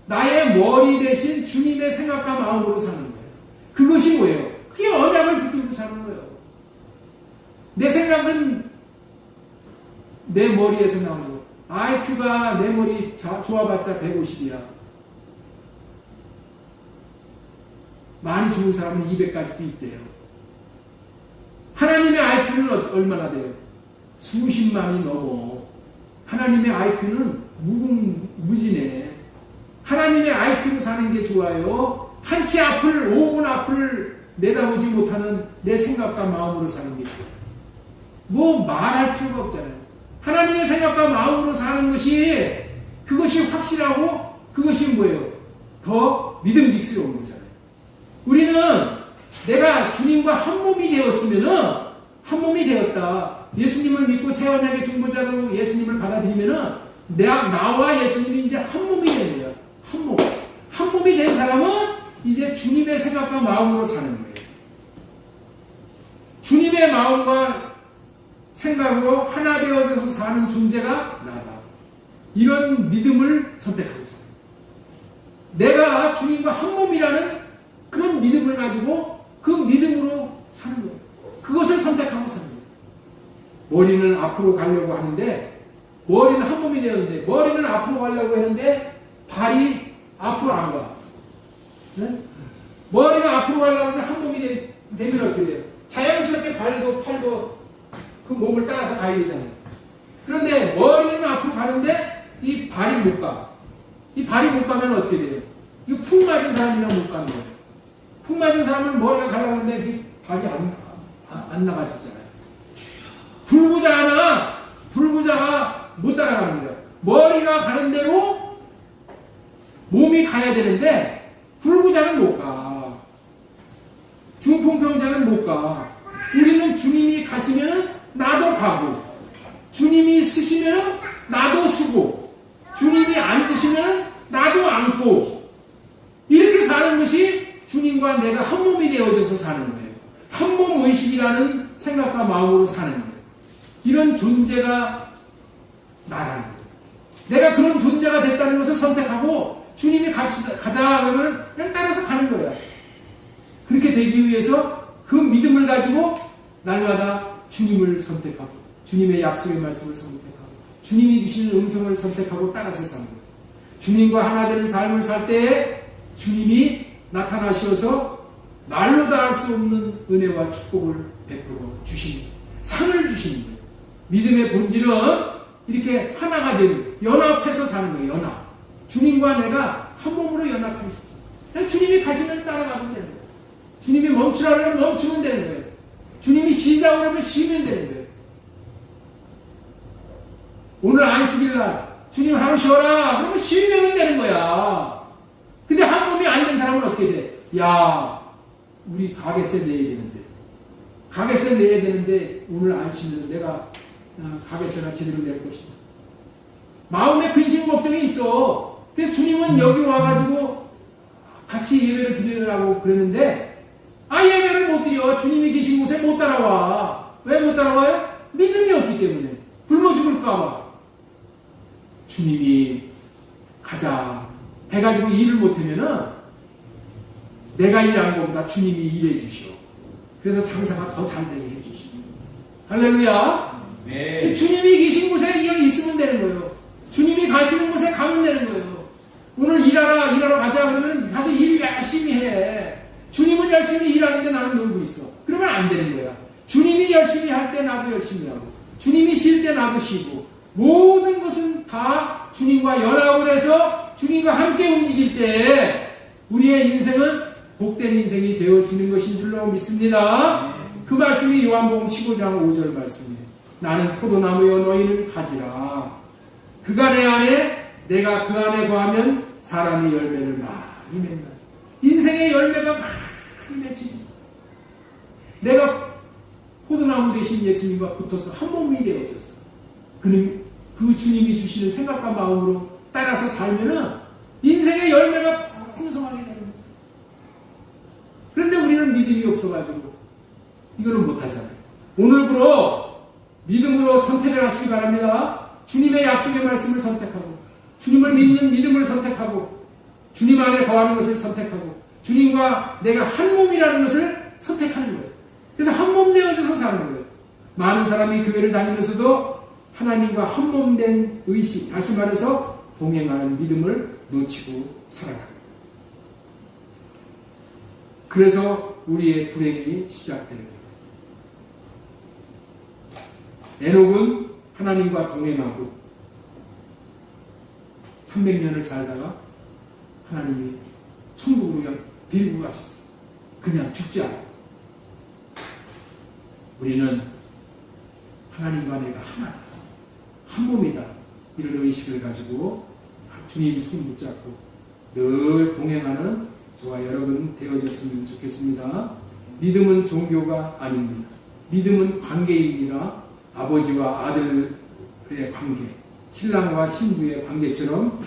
나의 머리 대신 주님의 생각과 마음으로 사는 거예요. 그것이 뭐예요? 그게 언약을 붙들고 사는 거예요. 내 생각은 내 머리에서 나오는 거예요. IQ가 내 머리 좋아봤자 150이야. 많이 좋은 사람은 200까지도 있대요. 하나님의 IQ는 얼마나 돼요? 수십만이 넘어. 하나님의 IQ는 무궁무진해. 하나님의 IQ로 사는 게 좋아요. 한치 앞을, 5분 앞을 내다보지 못하는 내 생각과 마음으로 사는 게 좋아요. 뭐 말할 필요가 없잖아요. 하나님의 생각과 마음으로 사는 것이 그것이 확실하고 그것이 뭐예요? 더 믿음직스러운 거잖아요. 우리는 내가 주님과 한 몸이 되었으면은 한 몸이 되었다. 예수님을 믿고 새 언약의 중보자로 예수님을 받아들이면은 나와 예수님이 이제 한 몸이 되는 거야. 한 몸. 한 몸이 된 사람은 이제 주님의 생각과 마음으로 사는 거예요. 주님의 마음과 생각으로 하나 되어져서 사는 존재가 나다. 이런 믿음을 선택하고 살아요. 내가 주님과 한 몸이라는 그런 믿음을 가지고 그 믿음으로 사는 거예요. 그것을 선택하고 사는 거예요. 머리는 앞으로 가려고 하는데 머리는 한 몸이 되었는데 머리는 앞으로 가려고 했는데 발이 앞으로 안 가. 네? 머리가 앞으로 가려고 하는데 한 몸이 되면 어떻게 돼요? 자연스럽게 발도 팔도 그 몸을 따라서 가야 되잖아요. 그런데 머리는 앞으로 가는데 이 발이 못 가. 이 발이 못 가면 어떻게 돼요? 이거 푹 맞은 사람이랑 못 가는 거예요. 푹 맞은 사람은 머리가 가려는데 이 발이 안 나가지잖아요. 불구자가 못 따라가는 거예요. 머리가 가는 대로 몸이 가야 되는데 불구자는 못 가. 중풍병자는 못 가. 우리는 주님이 가시면 나도 가고, 주님이 쓰시면 나도 쓰고, 주님이 앉으시면 나도 앉고, 이렇게 사는 것이 주님과 내가 한 몸이 되어져서 사는 거예요. 한 몸 의식이라는 생각과 마음으로 사는 거예요. 이런 존재가 나라는 거예요. 내가 그런 존재가 됐다는 것을 선택하고 주님이 가자 그러면 그냥 따라서 가는 거야. 그렇게 되기 위해서 그 믿음을 가지고 날마다 주님을 선택하고 주님의 약속의 말씀을 선택하고 주님이 주시는 음성을 선택하고 따라서 사는 거예요. 주님과 하나 되는 삶을 살 때에 주님이 나타나셔서 말로 다 할 수 없는 은혜와 축복을 베풀어 주시는 거예요. 상을 주시는 거예요. 믿음의 본질은 이렇게 하나가 되는, 연합해서 사는 거예요. 연합. 주님과 내가 한 몸으로 연합해 있어요. 주님이 가시면 따라가면 되는 거예요. 주님이 멈추라 그러면 멈추면 되는 거예요. 주님이 쉬자고 그러면 쉬면 되는 거예요. 오늘 안식일날 주님 하루 쉬어라 그러면 쉬면 되는 거야. 근데 한 몸이 안 된 사람은 어떻게 돼? 야, 우리 가게세 내야 되는데 가게세 내야 되는데 오늘 안 쉬면 내가 가게세나 제대로 낼 것이다. 마음에 근심 걱정이 있어. 그래서 주님은 여기 와가지고 같이 예배를 드리려고 그러는데 예배를 못 드려. 주님이 계신 곳에 못 따라와. 왜 못 따라와요? 믿음이 없기 때문에. 굶어 죽을까봐. 주님이 가자 해가지고 일을 못하면은 내가 일한 것보다 주님이 일해 주시오. 그래서 장사가 더 잘 되게 해주시오. 할렐루야. 네. 주님이 계신 곳에 있으면 되는 거예요. 주님이 가시는 곳에 가면 되는 거예요. 오늘 일하러 가자 그러면 가서 일 열심히 해. 주님은 열심히 일하는데 나는 놀고 있어. 그러면 안 되는 거야. 주님이 열심히 할 때 나도 열심히 하고 주님이 쉴 때 나도 쉬고 모든 것은 다 주님과 연합을 해서 주님과 함께 움직일 때 우리의 인생은 복된 인생이 되어지는 것인 줄로 믿습니다. 그 말씀이 요한복음 15장 5절 말씀이에요. 나는 포도나무여 너희는 가지라. 그가 내 안에 내가 그 안에 거하면 사람이 열매를 많이 맺는다. 인생의 열매가 많이 맺히지. 내가 포도나무 대신 예수님과 붙어서 한 몸이 되어졌어. 그는 그 주님이 주시는 생각과 마음으로 따라서 살면은 인생의 열매가 풍성하게 되는 거예요. 그런데 우리는 믿음이 없어가지고 이거는 못하잖아요. 오늘부로 믿음으로 선택을 하시기 바랍니다. 주님의 약속의 말씀을 선택하고 주님을 믿는 믿음을 선택하고 주님 안에 거하는 것을 선택하고 주님과 내가 한 몸이라는 것을 선택하는 거예요. 그래서 한 몸 되어져서 사는 거예요. 많은 사람이 교회를 다니면서도 하나님과 한 몸 된 의식, 다시 말해서 동행하는 믿음을 놓치고 살아가는 거예요. 그래서 우리의 불행이 시작되는 거예요. 에녹은 하나님과 동행하고 300년을 살다가 하나님이 천국으로 그냥 데리고 가셨어요. 그냥 죽지 않고. 우리는 하나님과 내가 하나다. 한 몸이다. 이런 의식을 가지고 주님 손 붙잡고 늘 동행하는 저와 여러분 되어졌으면 좋겠습니다. 믿음은 종교가 아닙니다. 믿음은 관계입니다. 아버지와 아들의 관계, 신랑과 신부의 관계처럼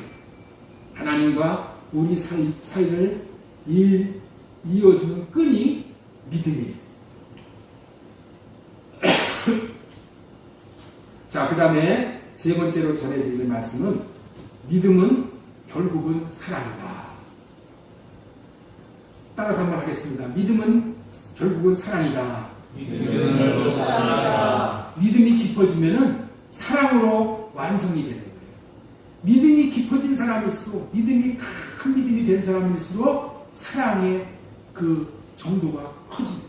하나님과 우리 사이를 이어주는 끈이 믿음이에요. 자, 그 다음에 세 번째로 전해드릴 말씀은 믿음은 결국은 사랑이다. 따라서 한번 하겠습니다. 믿음은 결국은 사랑이다. 믿음이 깊어지면은 사랑으로 완성이 되는 거예요. 믿음이 깊어진 사람일수록, 믿음이 큰 믿음이 된 사람일수록 사랑의 그 정도가 커집니다.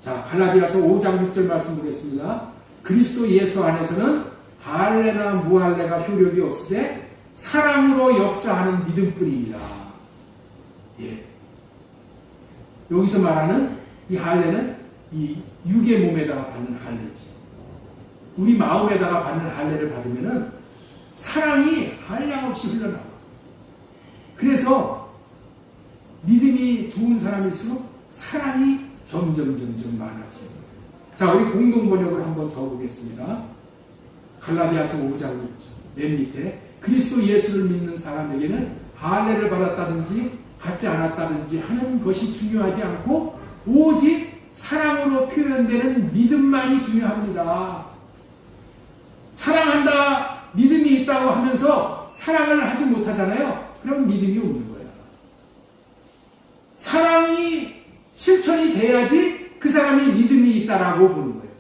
자, 갈라디아서 5장 6절 말씀 보겠습니다. 그리스도 예수 안에서는 할례나 무할례가 효력이 없으되 사랑으로 역사하는 믿음뿐입니다. 예. 여기서 말하는 이 할례는 이 육의 몸에다가 받는 할례지. 우리 마음에다가 받는 할례를 받으면은 사랑이 한량없이 흘러나와. 그래서 믿음이 좋은 사람일수록 사랑이 점점 많아집니다. 자, 우리 공동 번역을 한번 더 보겠습니다. 갈라디아서 5장 6절 맨 밑에 그리스도 예수를 믿는 사람에게는 할례를 받았다든지 받지 않았다든지 하는 것이 중요하지 않고 오직 사랑으로 표현되는 믿음만이 중요합니다. 사랑한다, 믿음이 있다고 하면서 사랑을 하지 못하잖아요. 그럼 믿음이 없는 거예요. 사랑이 실천이 돼야지 그 사람이 믿음이 있다라고 보는 거예요.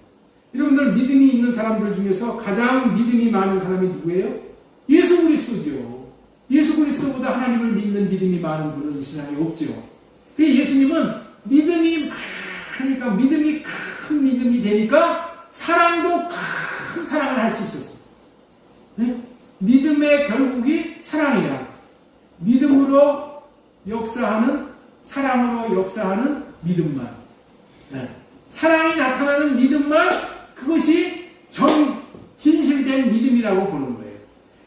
여러분들 믿음이 있는 사람들 중에서 가장 믿음이 많은 사람이 누구예요? 예수 그리스도죠. 예수 그리스도보다 하나님을 믿는 믿음이 많은 분은 이 세상에 없죠. 예수님은 믿음이 많으니까, 믿음이 큰 믿음이 되니까 사랑도 큰 사랑을 할 수 있었어요. 네? 믿음의 결국이 사랑이야. 믿음으로 역사하는, 사랑으로 역사하는 믿음만. 네. 사랑이 나타나는 믿음만, 그것이 진실된 믿음이라고 보는 거예요.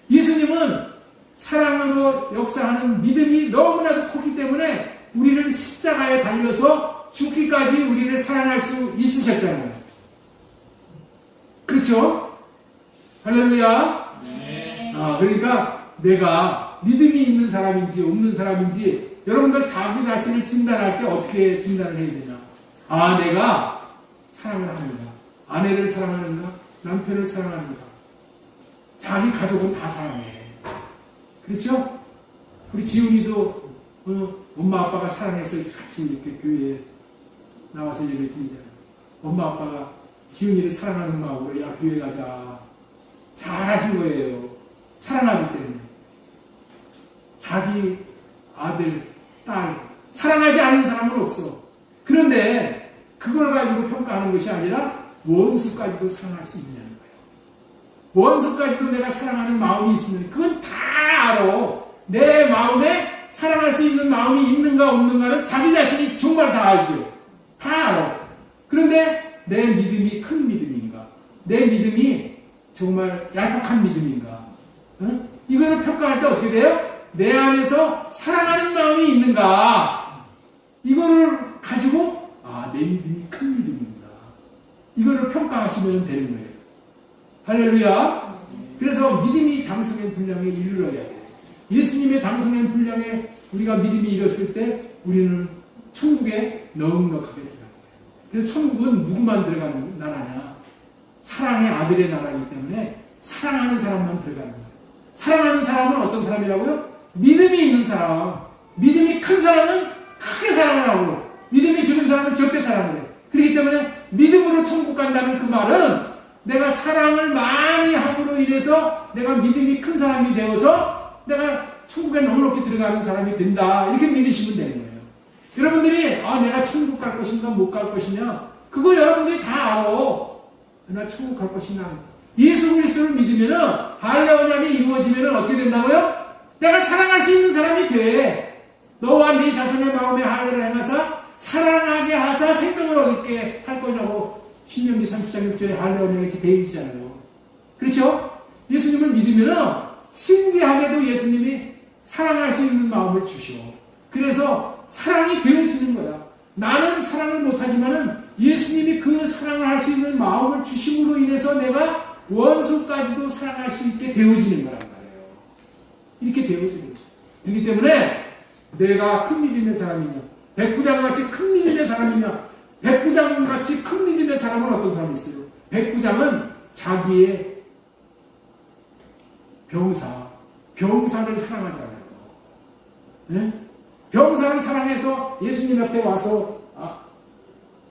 예수님은 사랑으로 역사하는 믿음이 너무나도 컸기 때문에 우리를 십자가에 달려서 죽기까지 우리를 사랑할 수 있으셨잖아요. 그렇죠? 할렐루야. 네. 그러니까 내가 믿음이 있는 사람인지 없는 사람인지 여러분들 자기 자신을 진단할 때 어떻게 진단을 해야 되냐? 내가 사랑을 하는가? 아내를 사랑하는가? 남편을 사랑하는가? 자기 가족은 다 사랑해. 그렇죠? 우리 지훈이도 엄마 아빠가 사랑해서 같이 이렇게 교회에 나와서 예배 드리잖아요. 엄마 아빠가 지훈이를 사랑하는 마음으로 야 교회 가자. 잘하신 거예요. 사랑하기 때문에. 자기 아들, 딸 사랑하지 않는 사람은 없어. 그런데 그걸 가지고 평가하는 것이 아니라 원수까지도 사랑할 수 있냐는 거예요. 원수까지도 내가 사랑하는 마음이 있으면 그건 다 알아. 내 마음에 사랑할 수 있는 마음이 있는가 없는가는 자기 자신이 정말 다 알죠. 다 알아. 그런데 내 믿음이 큰 믿음인가? 내 믿음이 정말 얄팍한 믿음인가? 응? 이거를 평가할 때 어떻게 돼요? 내 안에서 사랑하는 마음이 있는가? 이거를 가지고 내 믿음이 큰 믿음인가? 이거를 평가하시면 되는 거예요. 할렐루야. 그래서 믿음이 장성한 분량에 이르러야 돼요. 예수님의 장성한 분량에 우리가 믿음이 이뤘을 때 우리는 천국에 넉넉하게 들어가는 거예요. 그래서 천국은 누구만 들어가는 나라냐? 사랑의 아들의 나라이기 때문에 사랑하는 사람만 들어가는 거예요. 사랑하는 사람은 어떤 사람이라고요? 믿음이 있는 사람. 믿음이 큰 사람은 크게 사랑을 하고 믿음이 적은 사람은 적게 사랑을 해요. 그렇기 때문에 믿음으로 천국 간다는 그 말은 내가 사랑을 많이 함으로 인해서 내가 믿음이 큰 사람이 되어서 내가 천국에 넉넉히 들어가는 사람이 된다. 이렇게 믿으시면 되는 거예요. 여러분들이 내가 천국 갈 것인가 못 갈 것이냐 그거 여러분들이 다 알아. 나 천국 갈 것인가. 예수 그리스도를 믿으면은 할례원약이 이루어지면은 어떻게 된다고요? 내가 사랑할 수 있는 사람이 돼. 너와 네 자손의 마음에 할례를 행하사 사랑하게 하사 생명을 얻게 할 거냐고 신명기 30장 6절에 할례원약이 이렇게 되어 있잖아요. 그렇죠? 예수님을 믿으면은 신기하게도 예수님이 사랑할 수 있는 마음을 주셔. 그래서 사랑이 되어지는 거야. 나는 사랑을 못하지만은 예수님이 그 사랑을 할 수 있는 마음을 주심으로 인해서 내가 원수까지도 사랑할 수 있게 되어지는 거란 말이에요. 이렇게 되어지는 거죠. 그렇기 때문에 내가 큰 믿음의 사람이냐, 백부장같이 큰 믿음의 사람이냐, 백부장같이 큰 믿음의 사람은 어떤 사람이 있어요? 백부장은 자기의 병사를 사랑하잖아요. 네? 병사를 사랑해서 예수님 앞에 와서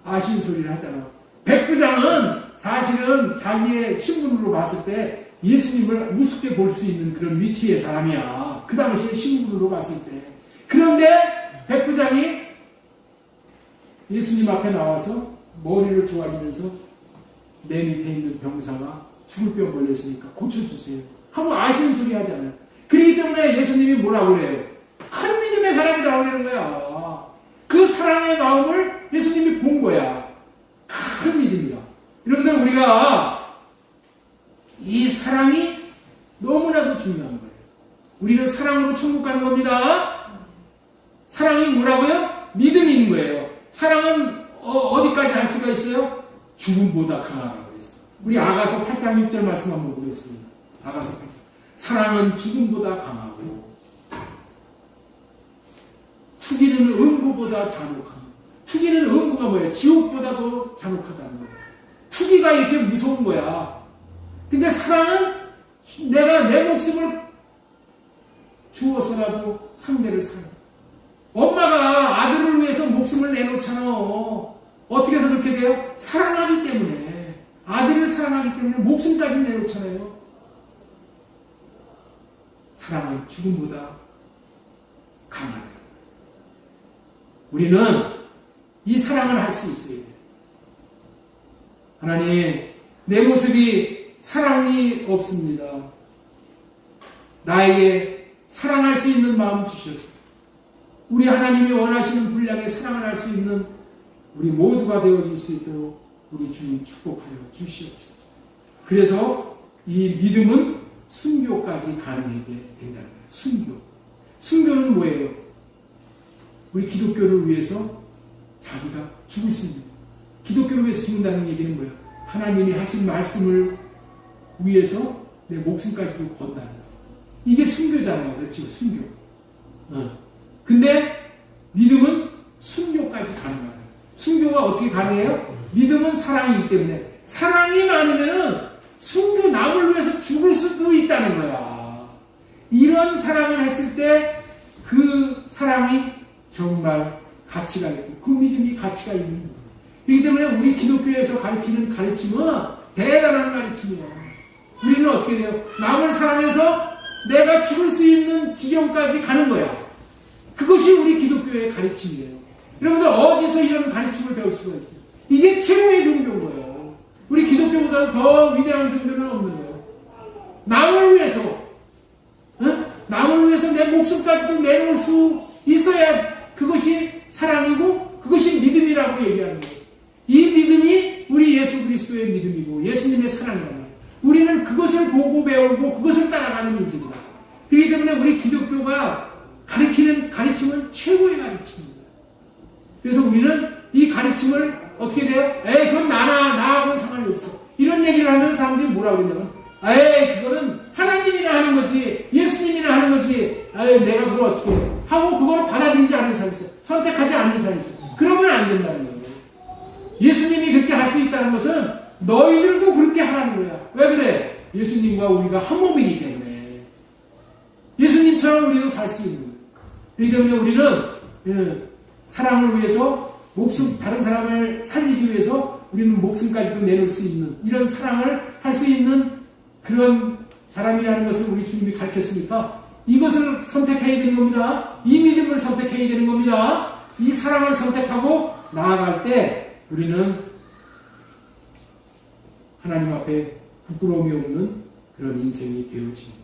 아쉬운 소리를 하잖아요. 백부장은 사실은 자기의 신분으로 봤을 때 예수님을 우습게 볼 수 있는 그런 위치의 사람이야. 그 당시에 신분으로 봤을 때. 그런데 백부장이 예수님 앞에 나와서 머리를 조아리면서 내 밑에 있는 병사가 죽을 병 걸렸으니까 고쳐주세요 하고 아쉬운 소리 하잖아요. 그렇기 때문에 예수님이 뭐라고 그래요? 큰 믿음의 사람이라고 그러는 거야. 그 사랑의 마음을 예수님이 본 거야. 큰 믿음이다. 여러분들 우리가 이 사랑이 너무나도 중요한 거예요. 우리는 사랑으로 천국 가는 겁니다. 사랑이 뭐라고요? 믿음이 있는 거예요. 사랑은 어디까지 할 수가 있어요? 죽음보다 강하다고 했어요. 우리 아가서 8장 6절 말씀 한번 보겠습니다. 아가서 8장. 사랑은 죽음보다 강하고 투기는 음부보다 잔혹합니다. 투기는 음부가 뭐예요? 지옥보다도 잔혹하다는 거예요. 투기가 이렇게 무서운 거야. 근데 사랑은 내가 내 목숨을 주어서라도 상대를 사랑해. 엄마가 아들을 위해서 목숨을 내놓잖아. 어떻게 해서 그렇게 돼요? 사랑하기 때문에. 아들을 사랑하기 때문에 목숨까지 내놓잖아요. 사랑은 죽음보다 강하다. 우리는 이 사랑을 할 수 있어야 돼요. 하나님, 내 모습이 사랑이 없습니다. 나에게 사랑할 수 있는 마음 주셨습니다. 우리 하나님이 원하시는 분량의 사랑을 할 수 있는 우리 모두가 되어줄 수 있도록 우리 주님 축복하여 주시옵소서. 그래서 이 믿음은 순교까지 가능하게 된다는 거예요. 순교. 순교는 뭐예요? 우리 기독교를 위해서 자기가 죽을 수 있는, 기독교를 위해서 죽는다는 얘기는 뭐예요? 하나님이 하신 말씀을 위해서 내 목숨까지도 건다는 거예요. 이게 순교잖아요. 그렇죠? 순교. 근데 믿음은 순교까지 가능하다. 순교가 어떻게 가능해요? 믿음은 사랑이기 때문에, 사랑이 많으면 순교 남을 위해서 죽을 수도 있다는 거야. 이런 사랑을 했을 때 그 사랑이 정말 가치가 있고 그 믿음이 가치가 있는 거예요. 그렇기 때문에 우리 기독교에서 가르치는 가르침은 대단한 가르침이야. 우리는 어떻게 돼요? 남을 사랑해서 내가 죽을 수 있는 지경까지 가는 거야. 그것이 우리 기독교의 가르침이에요. 여러분들 어디서 이런 가르침을 배울 수가 있어요? 이게 최고의 종교인 거예요. 우리 기독교보다 더 위대한 종교는 없는 거예요. 남을 위해서, 남을 위해서 내 목숨까지도 내놓을 수 있어야 그것이 사랑이고 그것이 믿음이라고 얘기하는 거예요. 이 믿음이 우리 예수 그리스도의 믿음이고 예수님의 사랑이라는 거예요. 우리는 그것을 보고 배우고 그것을 따라가는 인생이다. 그렇기 때문에 우리 기독교가 가르치는 가르침은 최고의 가르침입니다. 그래서 우리는 이 가르침을 어떻게 돼요? 그건 나하고는 상관이 없어. 이런 얘기를 하면 사람들이 뭐라고 그러냐면, 그거는 하나님이나 하는 거지, 예수님이나 하는 거지, 내가 그걸 어떻게 해? 하고 그걸 받아들이지 않는 사람이 있어요. 선택하지 않는 사람이 있어요. 그러면 안 된다는 거예요. 예수님이 그렇게 할 수 있다는 것은 너희들도 그렇게 하라는 거야. 왜 그래? 예수님과 우리가 한 몸이기 때문에. 예수님처럼 우리도 살 수 있는 거예요. 그렇기 때문에 우리는 사랑을 위해서 다른 사람을 살리기 위해서 우리는 목숨까지도 내놓을 수 있는 이런 사랑을 할 수 있는 그런 사람이라는 것을 우리 주님이 가르쳤으니까 이것을 선택해야 되는 겁니다. 이 믿음을 선택해야 되는 겁니다. 이 사랑을 선택하고 나아갈 때 우리는 하나님 앞에 부끄러움이 없는 그런 인생이 되어지는 거예요.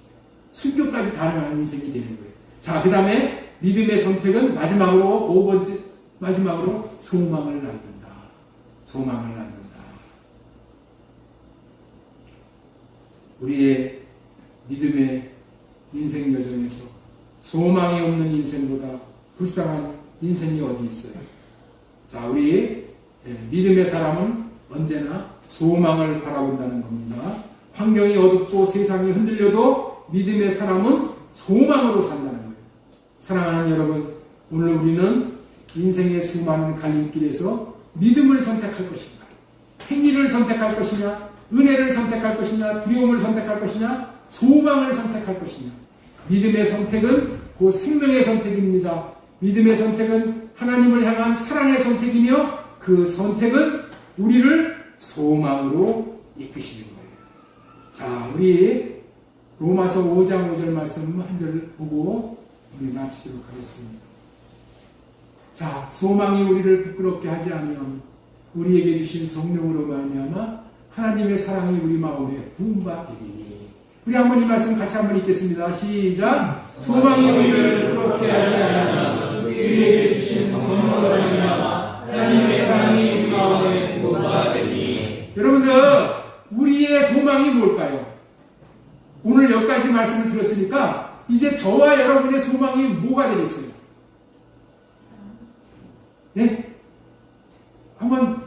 순교까지 가능한 인생이 되는 거예요. 자, 그 다음에 믿음의 선택은 마지막으로 소망을 낳는다. 소망을 낳는다. 우리의 믿음의 인생 여정에서 소망이 없는 인생보다 불쌍한 인생이 어디 있어요? 자, 우리 믿음의 사람은 언제나 소망을 바라본다는 겁니다. 환경이 어둡고 세상이 흔들려도 믿음의 사람은 소망으로 산다는 거예요. 사랑하는 여러분, 오늘 우리는 인생의 수많은 갈림길에서 믿음을 선택할 것인가? 행위를 선택할 것이냐? 은혜를 선택할 것이냐? 두려움을 선택할 것이냐? 소망을 선택할 것이냐? 믿음의 선택은 그 생명의 선택입니다. 믿음의 선택은 하나님을 향한 사랑의 선택이며 그 선택은 우리를 소망으로 이끄시는 거예요. 자, 우리 로마서 5장 5절 말씀 한 절 보고 우리 마치도록 하겠습니다. 자, 소망이 우리를 부끄럽게 하지 아니하면 우리에게 주신 성령으로 말미암아 하나님의 사랑이 우리 마음에 부은 바 되리니. 우리 한번 이 말씀 같이 한번 읽겠습니다. 시작. 소망이 우리를 부끄럽게 하지 아니하면 우리에게 주신 성령으로 말미암아 하나님의 사랑이 우리 마음에 부은 바 되리니. 여러분들, 우리의 소망이 뭘까요? 오늘 여기까지 말씀을 들었으니까 이제 저와 여러분의 소망이 뭐가 되겠어요? 네? 한번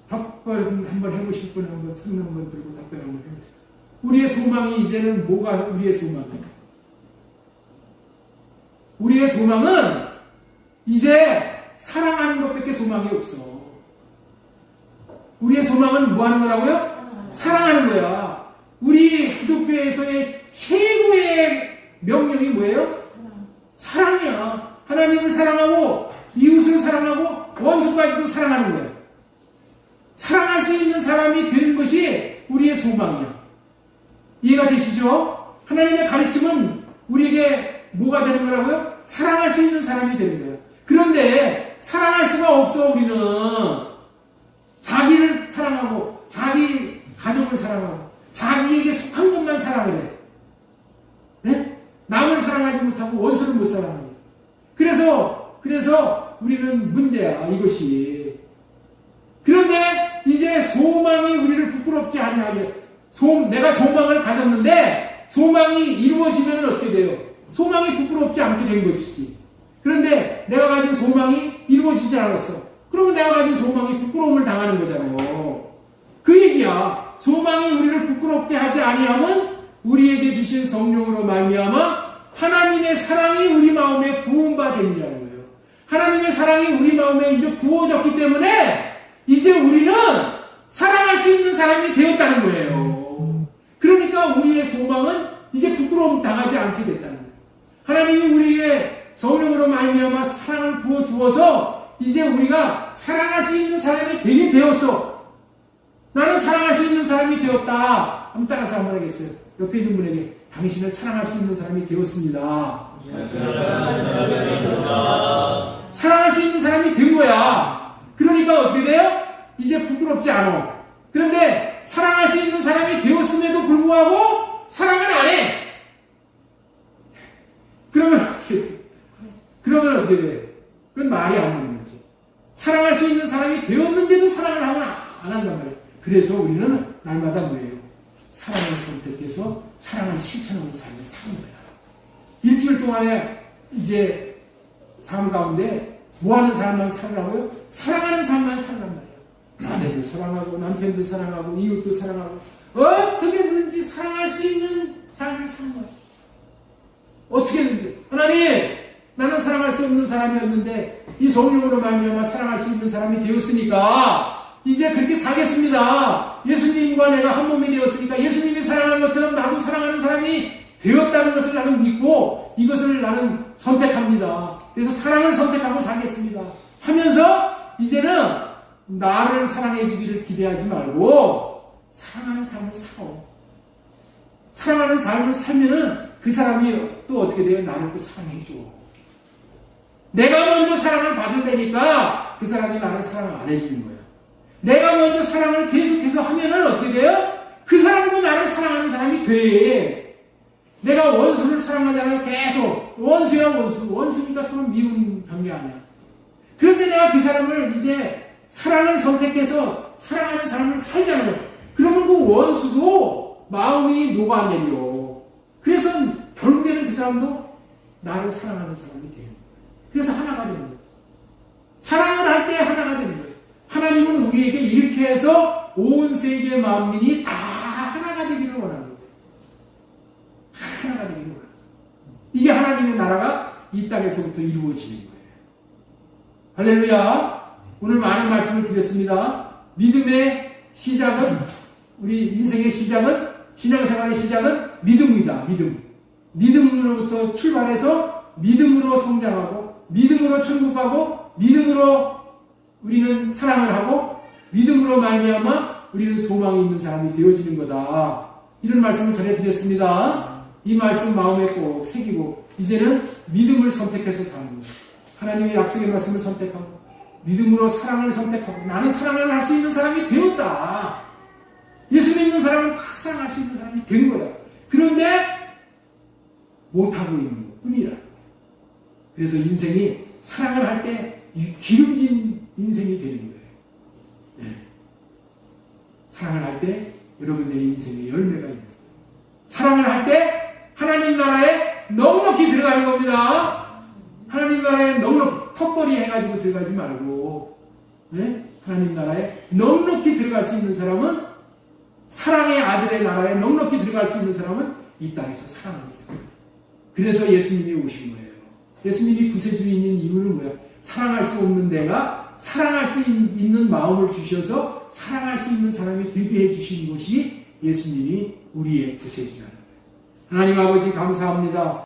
답변 한번 해보실 분 한번 손 한번 들고 답변 한번 해보세요. 우리의 소망이 이제는 뭐가 우리의 소망이에요? 우리의 소망은 이제 사랑하는 것밖에 소망이 없어. 우리의 소망은 뭐 하는 거라고요? 사랑하는 거야. 우리 기독교에서의 최고의 명령이 뭐예요? 사랑이야. 하나님을 사랑하고 이웃을 사랑하고 원수까지도 사랑하는 거야. 사랑할 수 있는 사람이 되는 것이 우리의 소망이야. 이해가 되시죠? 하나님의 가르침은 우리에게 뭐가 되는 거라고요? 사랑할 수 있는 사람이 되는 거예요. 그런데 사랑할 수가 없어. 우리는 자기를 사랑하고 자기 가족을 사랑하고 자기에게 속한 것만 사랑을 해. 네? 남을 사랑하지 못하고 원수를 못 사랑해. 그래서 우리는 문제야, 이것이. 그런데 이제 소망이 우리를 부끄럽지 아니하게, 내가 소망을 가졌는데 소망이 이루어지면 어떻게 돼요? 소망이 부끄럽지 않게 된 것이지. 그런데 내가 가진 소망이 이루어지지 않았어. 그러면 내가 가진 소망이 부끄러움을 당하는 거잖아요. 그 얘기야. 소망이 우리를 부끄럽게 하지 아니하면 우리에게 주신 성령으로 말미암아 하나님의 사랑이 우리 마음에 부은 바 됩니다는 거예요. 하나님의 사랑이 우리 마음에 이제 부어졌기 때문에 이제 우리는 사랑할 수 있는 사람이 되었다는 거예요. 그러니까 우리의 소망은 이제 부끄러움 당하지 않게 됐다는 거예요. 하나님이 우리의 성령으로 말미암아 사랑을 부어 주어서 이제 우리가 사랑할 수 있는 사람이 되게 되었어. 나는 사랑할 수 있는 사람이 되었다. 한번 따라서 한번 하겠어요. 옆에 있는 분에게 당신은 사랑할 수 있는 사람이 되었습니다. 사랑할 수 있는 사람이 된 거야. 그러니까 어떻게 돼요? 이제 부끄럽지 않아. 그런데 사랑할 수 있는 사람이 되었음에도 불구하고 사랑을 안 해. 그러면 어떻게 돼? 그건 말이 안 되는 거지. 사랑할 수 있는 사람이 되었는데도 사랑을 하면 안 한단 말이에요. 그래서 우리는 날마다 뭐예요? 사랑을 선택해서 사랑을 실천하는 삶을 사는 거야. 일주일 동안에 이제 삶 가운데 뭐 하는 삶만 살라고요? 사랑하는 삶만 살란 말이야. 아내도 사랑하고 남편도 사랑하고 이웃도 사랑하고 어떻게든지 사랑할 수 있는 삶을 사는 거야. 어떻게든지. 하나님, 나는 사랑할 수 없는 사람이었는데 이 성령으로 말미암아 사랑할 수 있는 사람이 되었으니까 이제 그렇게 살겠습니다. 예수님과 내가 한 몸이 되었으니까 예수님이 사랑하는 것처럼 나도 사랑하는 사람이 되었다는 것을 나는 믿고 이것을 나는 선택합니다. 그래서 사랑을 선택하고 살겠습니다. 하면서 이제는 나를 사랑해 주기를 기대하지 말고 사랑하는 삶을 살아. 사랑하는 삶을 살면은 그 사람이 또 어떻게 돼요? 나를 또 사랑해 줘. 내가 먼저 사랑을 받을 때니까 그 사람이 나를 사랑 안 해주는 거예요. 내가 먼저 사랑을 계속해서 하면은 어떻게 돼요? 그 사람도 나를 사랑하는 사람이 돼. 내가 원수를 사랑하잖아요. 계속. 원수야, 원수. 원수니까 서로 미운 관계 아니야. 그런데 내가 그 사람을 이제 사랑을 선택해서 사랑하는 사람을 살잖아요. 그러면 그 원수도 마음이 녹아내려. 그래서 결국에는 그 사람도 나를 사랑하는 사람이 돼요. 그래서 하나가 되는 거예요. 사랑을 할 때 하나가 되는 거예요. 하나님은 우리에게 이렇게 해서 온 세계 만민이 다 하나가 되기를 원하는 거예요. 하나가 되기를 원하는 거예요. 이게 하나님의 나라가 이 땅에서부터 이루어지는 거예요. 할렐루야. 오늘 많은 말씀을 드렸습니다. 믿음의 시작은, 우리 인생의 시작은, 신앙생활의 시작은 믿음이다. 믿음으로부터 출발해서 믿음으로 성장하고 믿음으로 천국 가고 믿음으로 우리는 사랑을 하고 믿음으로 말미암아 우리는 소망이 있는 사람이 되어지는 거다. 이런 말씀을 전해드렸습니다. 이 말씀 마음에 꼭 새기고 이제는 믿음을 선택해서 사는 거예요. 하나님의 약속의 말씀을 선택하고 믿음으로 사랑을 선택하고 나는 사랑을 할 수 있는 사람이 되었다. 예수 믿는 사람은 다 사랑할 수 있는 사람이 된 거야. 그런데 못하고 있는 것 뿐이라. 그래서 인생이 사랑을 할 때 기름진 인생이 되는 거예요. 네. 사랑을 할 때 여러분의 인생에 열매가 있는 거예요. 사랑을 할 때 하나님 나라에 넉넉히 들어가는 겁니다. 하나님 나라에 넉넉히 턱걸이 해가지고 들어가지 말고 네? 하나님 나라에 넉넉히 들어갈 수 있는 사람은 사랑의 아들의 나라에 넉넉히 들어갈 수 있는 사람은 이 땅에서 사랑하는 사람. 그래서 예수님이 오신 거예요. 예수님이 구세주에 있는 이유는 뭐야? 사랑할 수 없는 내가 사랑할 수 있는 마음을 주셔서 사랑할 수 있는 사람이 되게 해주신 것이 예수님이 우리의 구세주라는 거예요. 하나님 아버지 감사합니다.